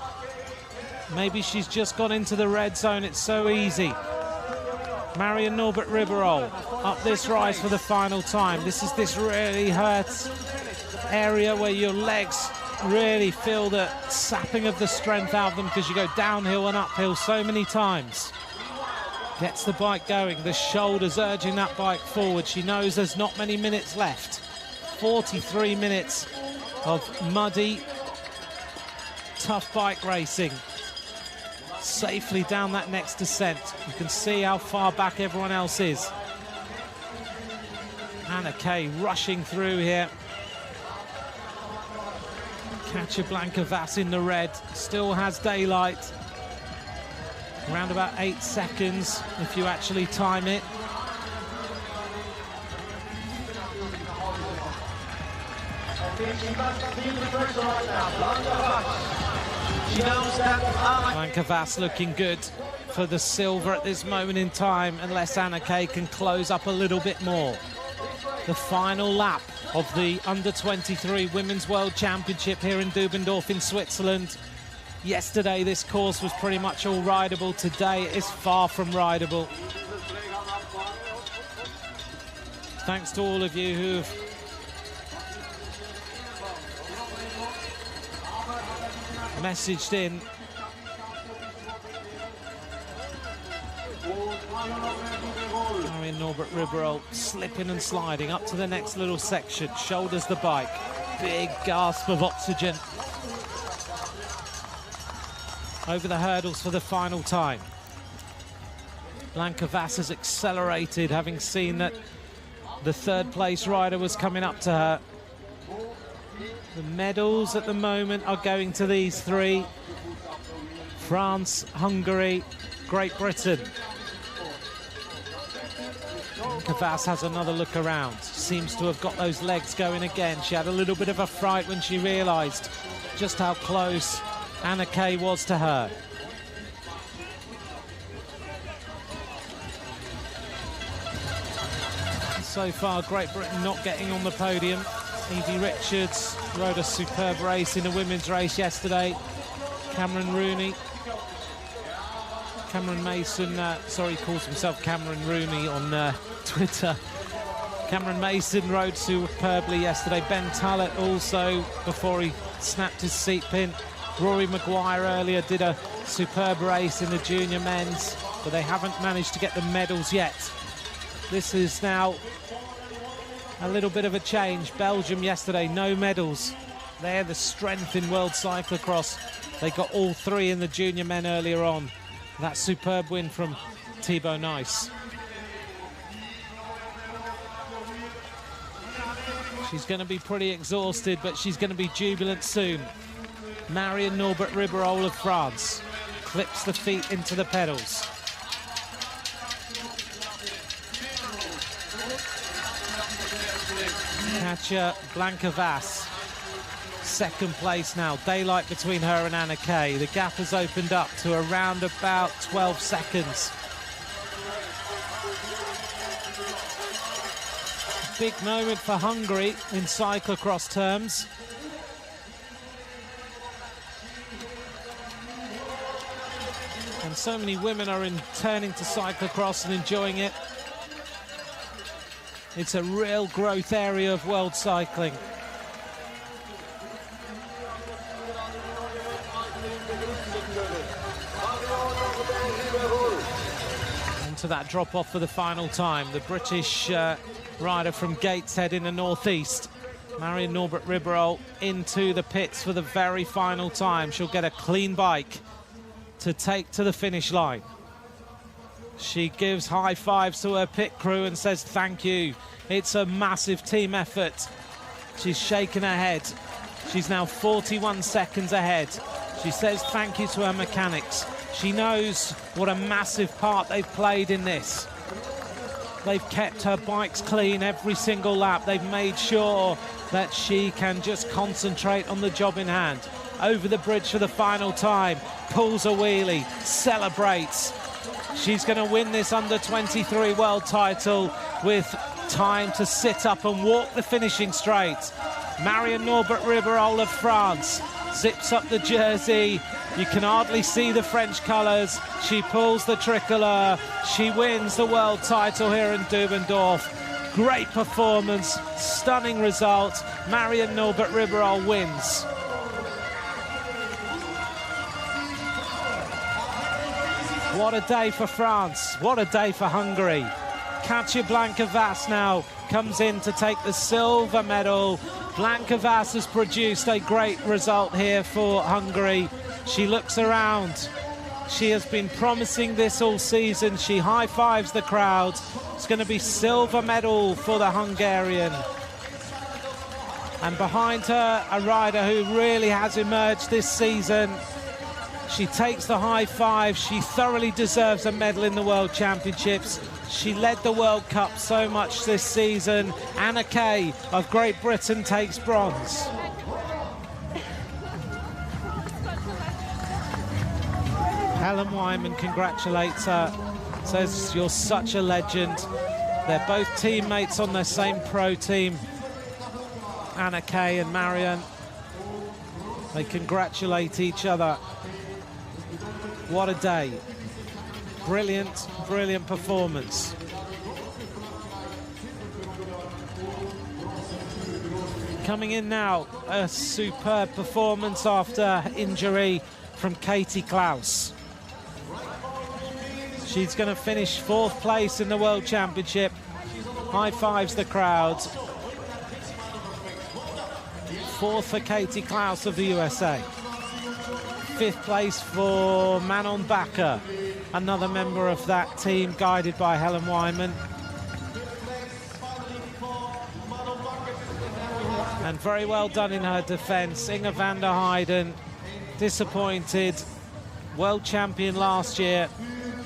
Maybe she's just gone into the red zone. It's so easy. Marion Norbert-Riberolle up this rise for the final time. This is this really hurts area where your legs really feel the sapping of the strength out of them, because you go downhill and uphill so many times. Gets the bike going, the shoulders urging that bike forward. She knows there's not many minutes left. 43 minutes of muddy, tough bike racing. Safely down that next descent. You can see how far back everyone else is. Anna Kay rushing through here. Catcher Blanca Vass in the red, still has daylight. Around about 8 seconds if you actually time it. Blanca Vass looking good for the silver at this moment in time, unless Anna Kay can close up a little bit more. The final lap of the Under-23 Women's World Championship here in Dübendorf in Switzerland. Yesterday this course was pretty much all rideable. Today it is far from rideable. Thanks to all of you who've messaged in. Marion Norbert-Riberolle slipping and sliding up to the next little section, shoulders the bike, big gasp of oxygen. Over the hurdles for the final time. Blanca Vass has accelerated, having seen that the 3rd place rider was coming up to her. The medals at the moment are going to these 3. France, Hungary, Great Britain. Blanca Vass has another look around. Seems to have got those legs going again. She had a little bit of a fright when she realised just how close Anna Kay was to her. So far, Great Britain not getting on the podium. Evie Richards rode a superb race in the women's race yesterday. Cameron Rooney. Cameron Mason, sorry, he calls himself Cameron Rooney on Twitter. Cameron Mason rode superbly yesterday. Ben Tullett also, before he snapped his seat pin. Rory Maguire earlier did a superb race in the junior men's, but they haven't managed to get the medals yet. This is now a little bit of a change. Belgium yesterday, no medals. They're the strength in world cyclocross. They got all three in the junior men earlier on. That superb win from Thibaut Nice. She's going to be pretty exhausted, but she's going to be jubilant soon. Marion Norbert-Riberolle of France clips the feet into the pedals. Katja Blanca-Vass, second place now. Daylight between her and Anna Kay. The gap has opened up to around about 12 seconds. Big moment for Hungary in cyclocross terms. And so many women are turning to cyclocross and enjoying it. It's a real growth area of world cycling. And to that drop off for the final time, the British rider from Gateshead in the northeast, Marion Norbert-Riberolle, into the pits for the very final time. She'll get a clean bike to take to the finish line. She gives high fives to her pit crew and says thank you. It's a massive team effort. She's shaking her head. She's now 41 seconds ahead. She says thank you to her mechanics. She knows what a massive part they've played in this. They've kept her bikes clean every single lap. They've made sure that she can just concentrate on the job in hand. Over the bridge for the final time, pulls a wheelie, celebrates. She's going to win this under-23 world title with time to sit up and walk the finishing straight. Marion Norbert-Riberolle of France zips up the jersey. You can hardly see the French colours. She pulls the tricolour. She wins the world title here in Dübendorf. Great performance, stunning result. Marion Norbert-Riberolle wins. What a day for France. What a day for Hungary. Katja Blanca-Vass now comes in to take the silver medal. Blanca-Vass has produced a great result here for Hungary. She looks around. She has been promising this all season. She high-fives the crowd. It's going to be silver medal for the Hungarian. And behind her, a rider who really has emerged this season. She takes the high five. She thoroughly deserves a medal in the World Championships. She led the World Cup so much this season. Anna Kay of Great Britain takes bronze. Helen Wyman congratulates her, says you're such a legend. They're both teammates on their same pro team, Anna Kay and Marion. They congratulate each other. What a day. Brilliant, brilliant performance. Coming in now, a superb performance after injury from Katie Klaus. She's going to finish 4th place in the World Championship. High fives the crowd. 4th for Katie Klaus of the USA. 5th place for Manon Bakker, another member of that team guided by Helen Wyman. And very well done in her defence, Inge van der Heijden, disappointed, world champion last year,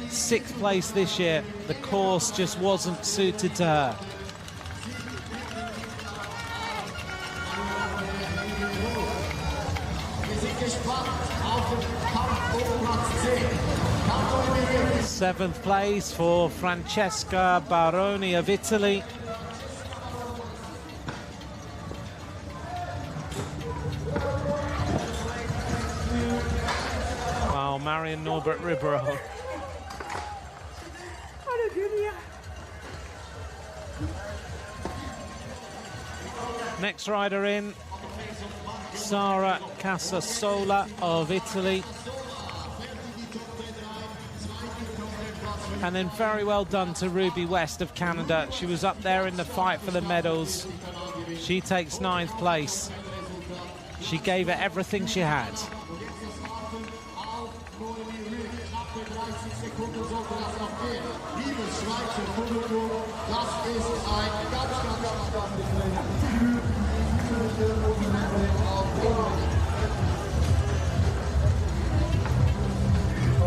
6th place this year. The course just wasn't suited to her. Seventh place for Francesca Baroni of Italy. Wow, Marion Norbert-Riberolle. Next rider in, Sara Casasola of Italy. And then very well done to Ruby West of Canada. She was up there in the fight for the medals. She takes 9th place. She gave it everything she had. It's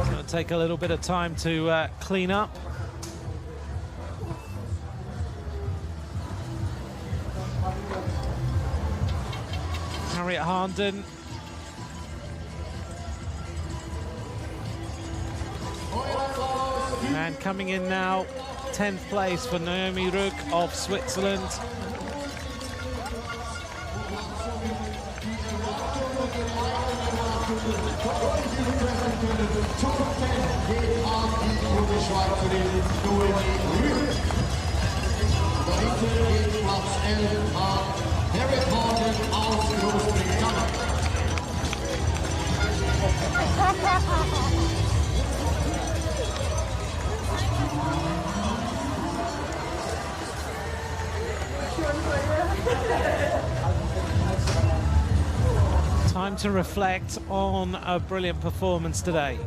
going to take a little bit of time to clean up. Harriet Harnden. And coming in now, 10th place for Naomi Rugg of Switzerland. Time to reflect on a brilliant performance today.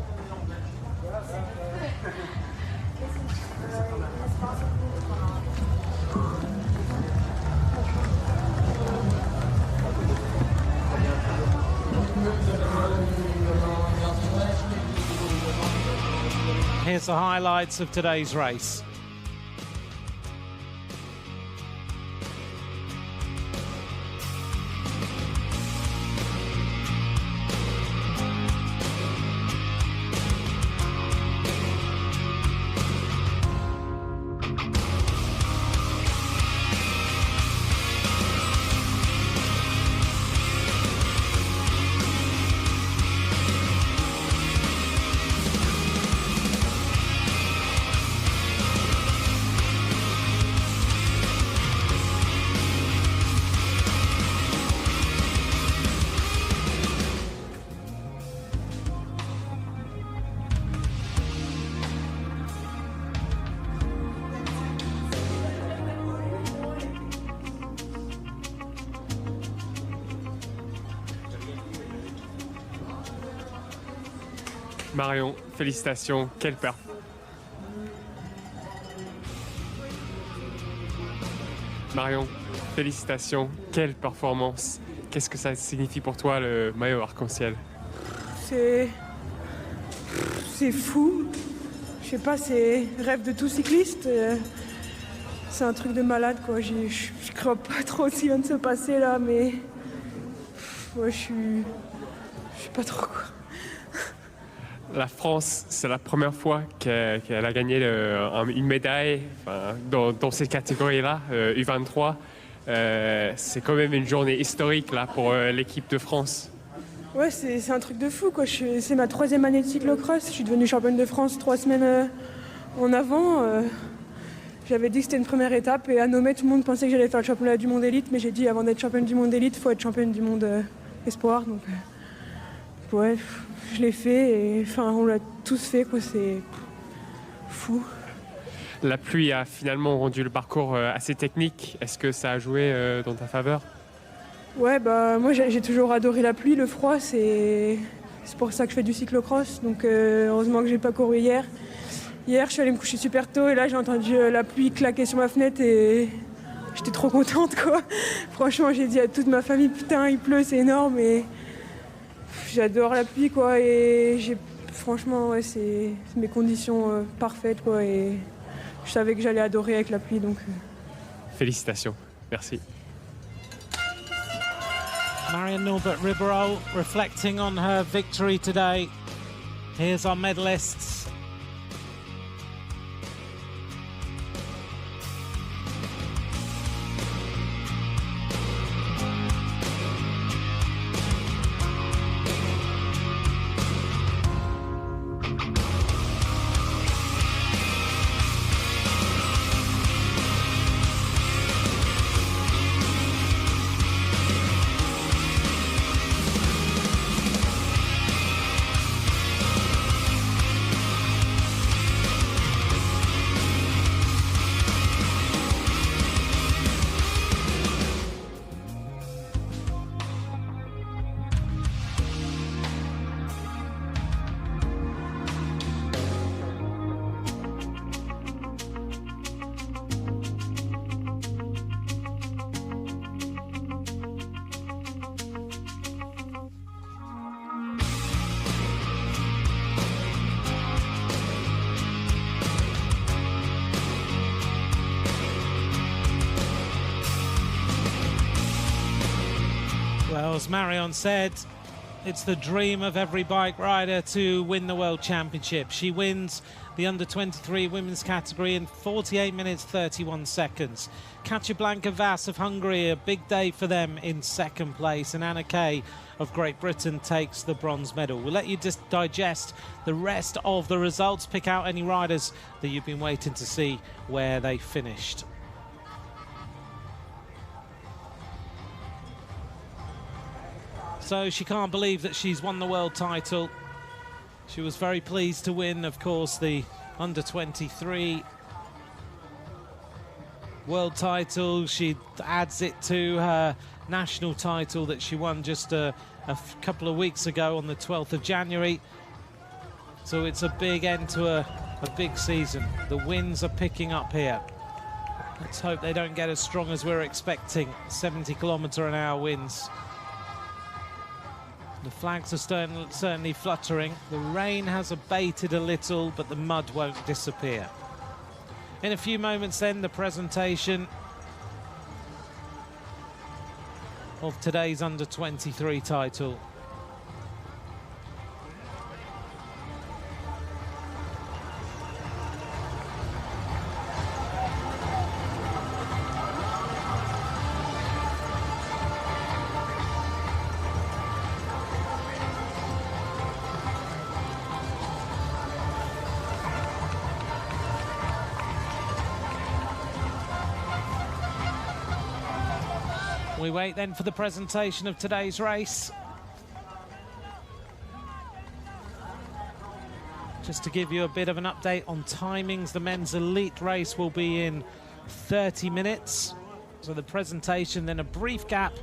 Here's the highlights of today's race. Marion, félicitations, quelle perf. Marion, félicitations, quelle performance. Qu'est-ce que ça signifie pour toi le maillot arc-en-ciel? C'est fou. Je sais pas, c'est rêve de tout cycliste. C'est un truc de malade, quoi. Je crois pas trop ce qui vient de se passer là, mais ouais, je sais pas trop quoi. La France, c'est la première fois qu'elle a gagné une médaille dans cette catégorie-là, U23. C'est quand même une journée historique là, pour l'équipe de France. Ouais, c'est un truc de fou, quoi. C'est ma 3e année de cyclo-cross. Je suis devenue championne de France 3 semaines en avant. J'avais dit que c'était une première étape et à Nomé, tout le monde pensait que j'allais faire le championnat du monde élite, mais j'ai dit avant d'être championne du monde élite, il faut être championne du monde espoir. Donc, ouais, je l'ai fait et enfin, on l'a tous fait, quoi. C'est fou. La pluie a finalement rendu le parcours assez technique. Est-ce que ça a joué dans ta faveur? Ouais, bah moi j'ai toujours adoré la pluie, le froid, c'est pour ça que je fais du cyclo-cross. Donc heureusement que j'ai pas couru hier. Hier, je suis allée me coucher super tôt et là j'ai entendu la pluie claquer sur ma fenêtre et j'étais trop contente, quoi. Franchement, j'ai dit à toute ma famille, putain, il pleut, c'est énorme et j'adore la pluie, quoi. Et franchement, ouais, c'est mes conditions parfaites, quoi. Et je savais que j'allais adorer avec la pluie, donc. Félicitations, merci. Marion Norbert-Riberolle reflecting on her victory today. Here's our medalists. Well, as Marion said, it's the dream of every bike rider to win the World Championship. She wins the under-23 women's category in 48 minutes 31 seconds. Katja Blanka-Vass of Hungary, a big day for them in second place, and Anna Kay of Great Britain takes the bronze medal. We'll let you just digest the rest of the results, pick out any riders that you've been waiting to see where they finished. So she can't believe that she's won the world title. She was very pleased to win, of course, the under-23 world title. She adds it to her national title that she won just a couple of weeks ago on the 12th of January. So it's a big end to a big season. The wins are picking up here. Let's hope they don't get as strong as we're expecting. 70-kilometre-an-hour winds. The flags are certainly fluttering. The rain has abated a little, but the mud won't disappear. In a few moments then, the presentation of today's under-23 title. We wait then for the presentation of today's race. Just to give you a bit of an update on timings, the men's elite race will be in 30 minutes. So the presentation, then a brief gap,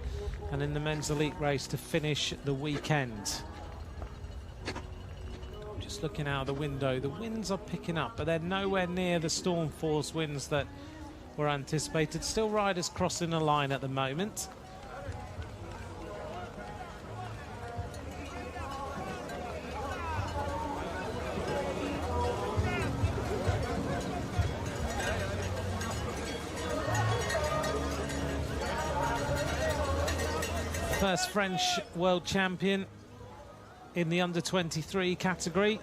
and then the men's elite race to finish the weekend. Just looking out the window, the winds are picking up, but they're nowhere near the storm force winds that were anticipated. Still riders crossing the line at the moment. First French world champion in the under-23 category.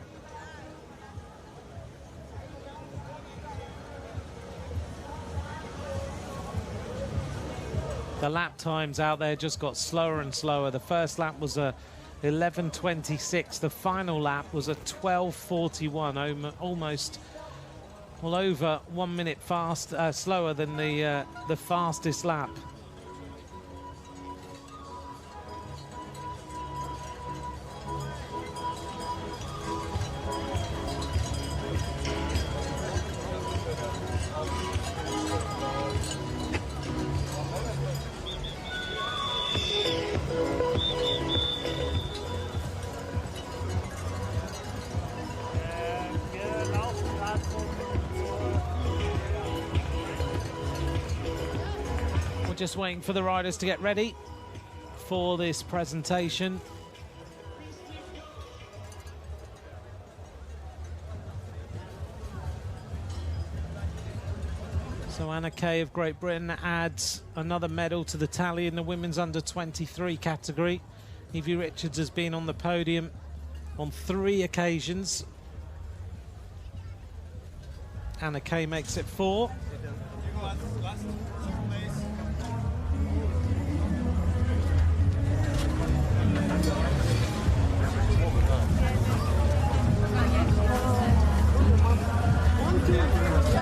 The lap times out there just got slower and slower. The first lap was a 11:26. The final lap was a 12:41, almost well over 1 minute slower than the fastest lap. Just waiting for the riders to get ready for this presentation. So Anna Kay of Great Britain adds another medal to the tally in the women's under-23 category. Evie Richards has been on the podium on 3 occasions. Anna Kay makes it 4.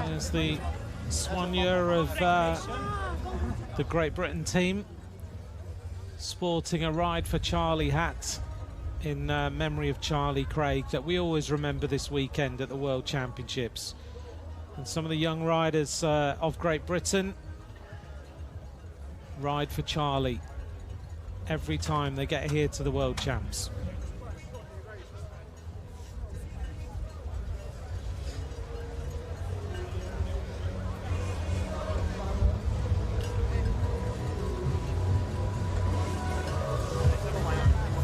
There's the soigneur of the Great Britain team, sporting a Ride for Charlie hat in memory of Charlie Craig that we always remember this weekend at the World Championships. And some of the young riders of Great Britain ride for Charlie every time they get here to the World Champs.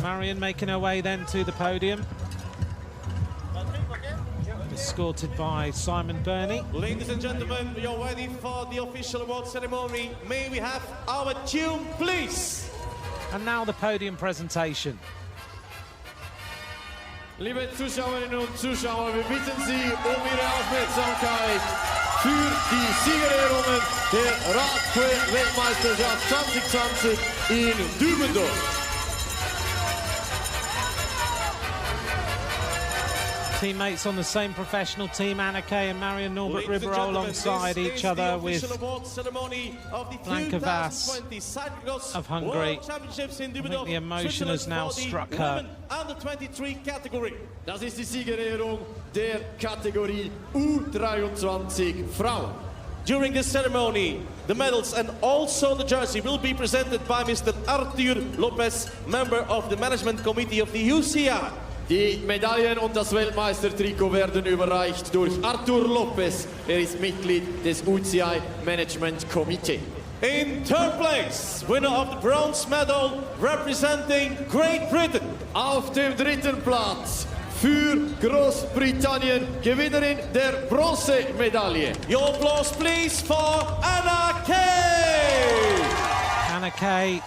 Marion making her way then to the podium, escorted by Simon Burney. Ladies and gentlemen, we are ready for the official award ceremony. May we have our tune, please? And now the podium presentation. Liebe Zuschauerinnen und Zuschauer, wir bitten Sie um Ihre Aufmerksamkeit für die Siegerehrungen der Radquer-Weltmeisterschaft 2020 in Dübendorf. Teammates on the same professional team, Anneke and Marion Norbert-Riberolle alongside each other, with Blanka Vas of Hungary. I think the emotion has now struck her. Das ist die Siegerehrung der Kategorie U23 Frauen. During this ceremony, the medals and also the jersey will be presented by Mr. Arthur Lopez, member of the management committee of the UCI. Die Medaillen und das Weltmeistertrikot werden überreicht durch Arthur Lopez. Er ist Mitglied des UCI Management Committee. In third place, winner of the bronze medal representing Great Britain. Auf dem dritten Platz für Großbritannien, Gewinnerin der Bronzemedaille. Your applause please for Anna Kay. Anna Kay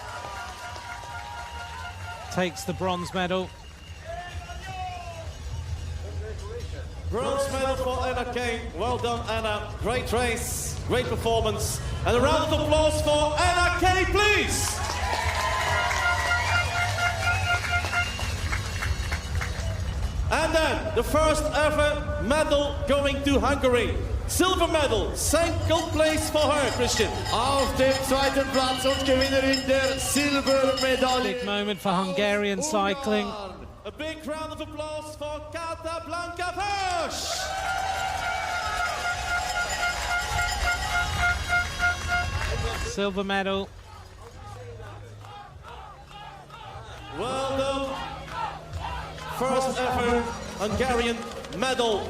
takes the bronze medal. Bronze medal for Anna Kay. Well done, Anna. Great race, great performance. And a round of applause for Anna Kay, please. And then the first ever medal going to Hungary. Silver medal, second place for her, Christian. Auf dem zweiten Platz und Gewinnerin der Silbermedaille. Big moment for Hungarian cycling. A big round of applause for Blanka Vas. Silver medal. Well done. First ever Hungarian medal.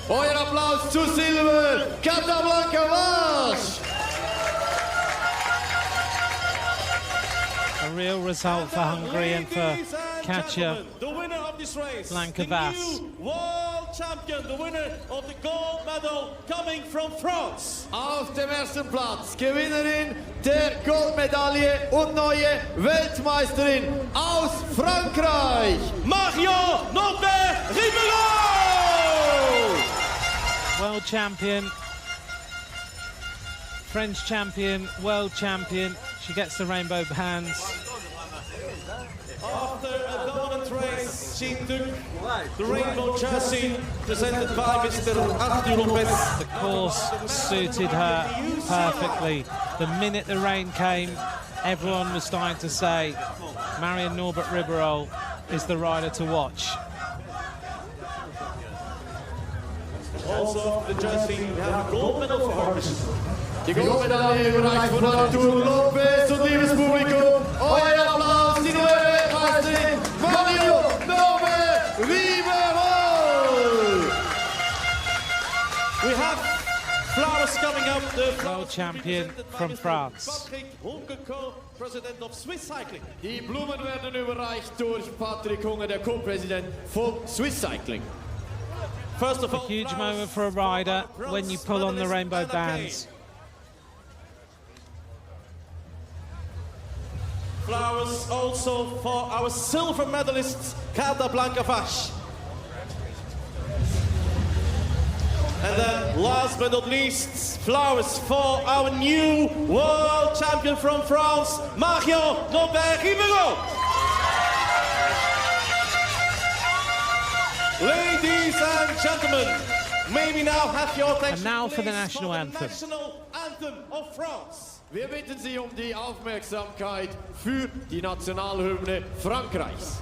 Euer Applaus zu Silber, Blanka Vas. A real result for Hungary and for Katja The winner of this race, Blanka the Vas. new world champion, the winner of the gold medal coming from France. Auf dem ersten Platz Gewinnerin der Goldmedaille und neue Weltmeisterin aus Frankreich, Marion Norbert-Riberolle! World champion, French champion, world champion. She gets the rainbow bands. After a dominant race, she took the rainbow jersey presented by Mr. Arthur Lopez. The course suited her perfectly. The minute the rain came, everyone was starting to say Marion Norbert-Riberolle is the rider to watch. Also, the jersey, we have a gold medal for her. Die Goldmedaille überreicht von Arthur Lopez und liebes Publikum, euer Applaus, die neue Weltmeisterin Marion Norbert-Riberolle. We have flowers coming up. The World champion from France. Patrick Hunke, co-president of Swiss Cycling. Die Blumen werden überreicht durch Patrick Hunge, der Co-Präsident von Swiss Cycling. First of A all, huge flowers moment for a rider for our when you bronze pull on the medalist rainbow Anna Kay. bands. Flowers also for our silver medalist, Blanka Vas. And then, last but not least, flowers for our new world champion from France, Marion Norbert-Riberolle. Ladies and gentlemen, may we now have your attention, And now for the please, national for anthem. The national anthem of France. Wir bitten Sie um die Aufmerksamkeit für die Nationalhymne Frankreichs.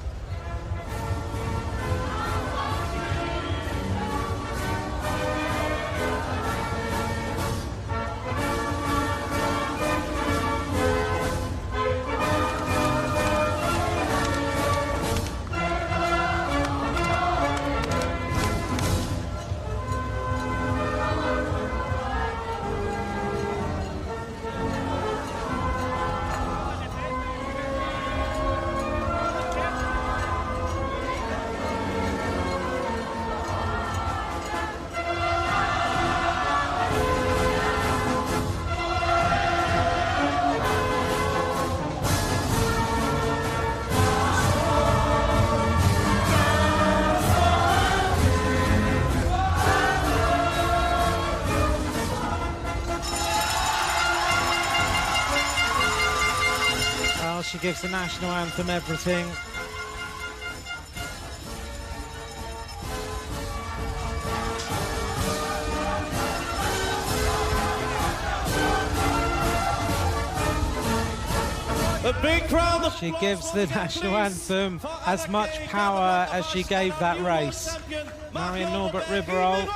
gives the national anthem everything. A big crowd of She gives the national anthem as much power as she gave that race. Marion Norbert-Riberolle.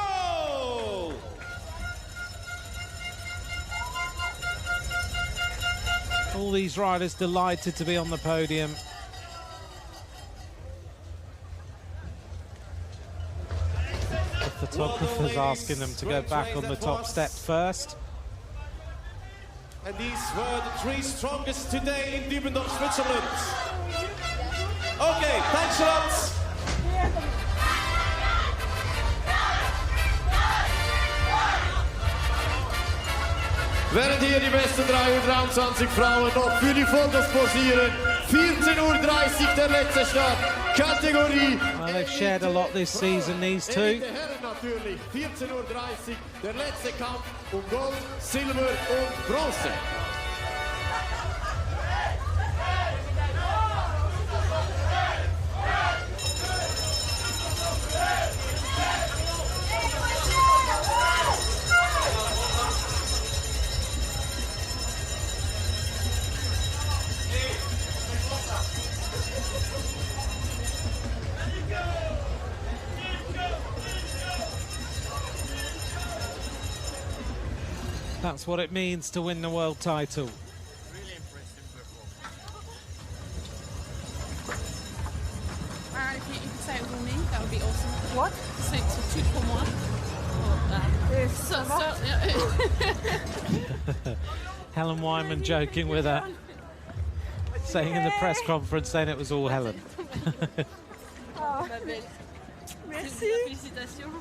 All these riders delighted to be on the podium. The photographer's asking them to go back on the top step first. And these were the three strongest today in Dübendorf, Switzerland. Okay, thanks a lot. Während hier die besten 323 Frauen noch für die Fotos posieren. 14:30 Uhr der letzte Start. Kategorie. Well, they've shared a lot this season, these two. Die Herren natürlich. 14:30 Uhr der letzte Kampf um Gold, Silber und Bronze. That's what it means to win the world title. Really impressive performance. Marion, if you could say it with me, that would be awesome. What? C'est tout pour moi. Helen Wyman joking with her, saying in the press conference saying it was all Helen. Merci. Félicitations.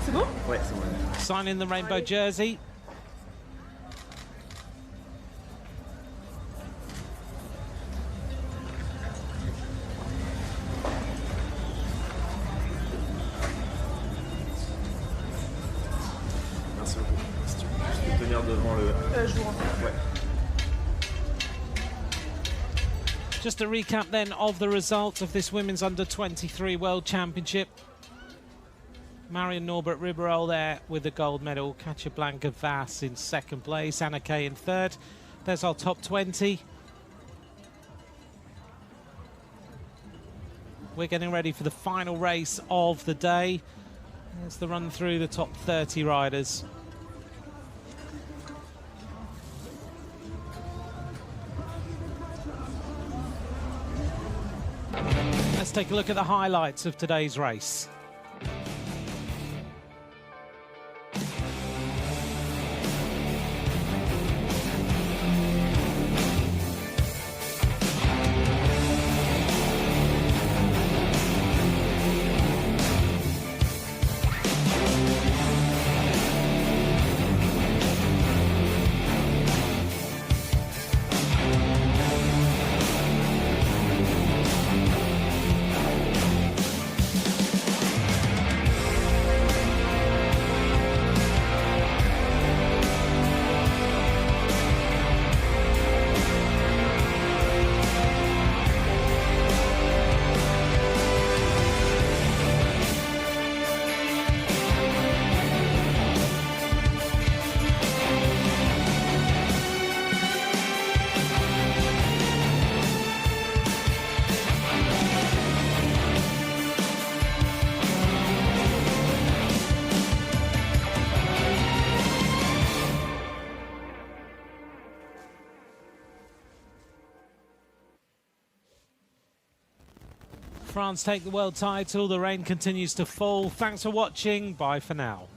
C'est bon? Ouais, c'est bon. Signing the rainbow jersey. Merci beaucoup. Si tu peux tenir devant le... Je vous rentre. Ouais. Just a recap then of the results of this Women's Under-23 World Championship. Marion Norbert-Riberolle there with the gold medal. Katja Blanca-Vass in second place. Anna Kay in third. There's our top 20. We're getting ready for the final race of the day. There's the run through the top 30 riders. Let's take a look at the highlights of today's race. France take the world title. The rain continues to fall. Thanks for watching. Bye for now.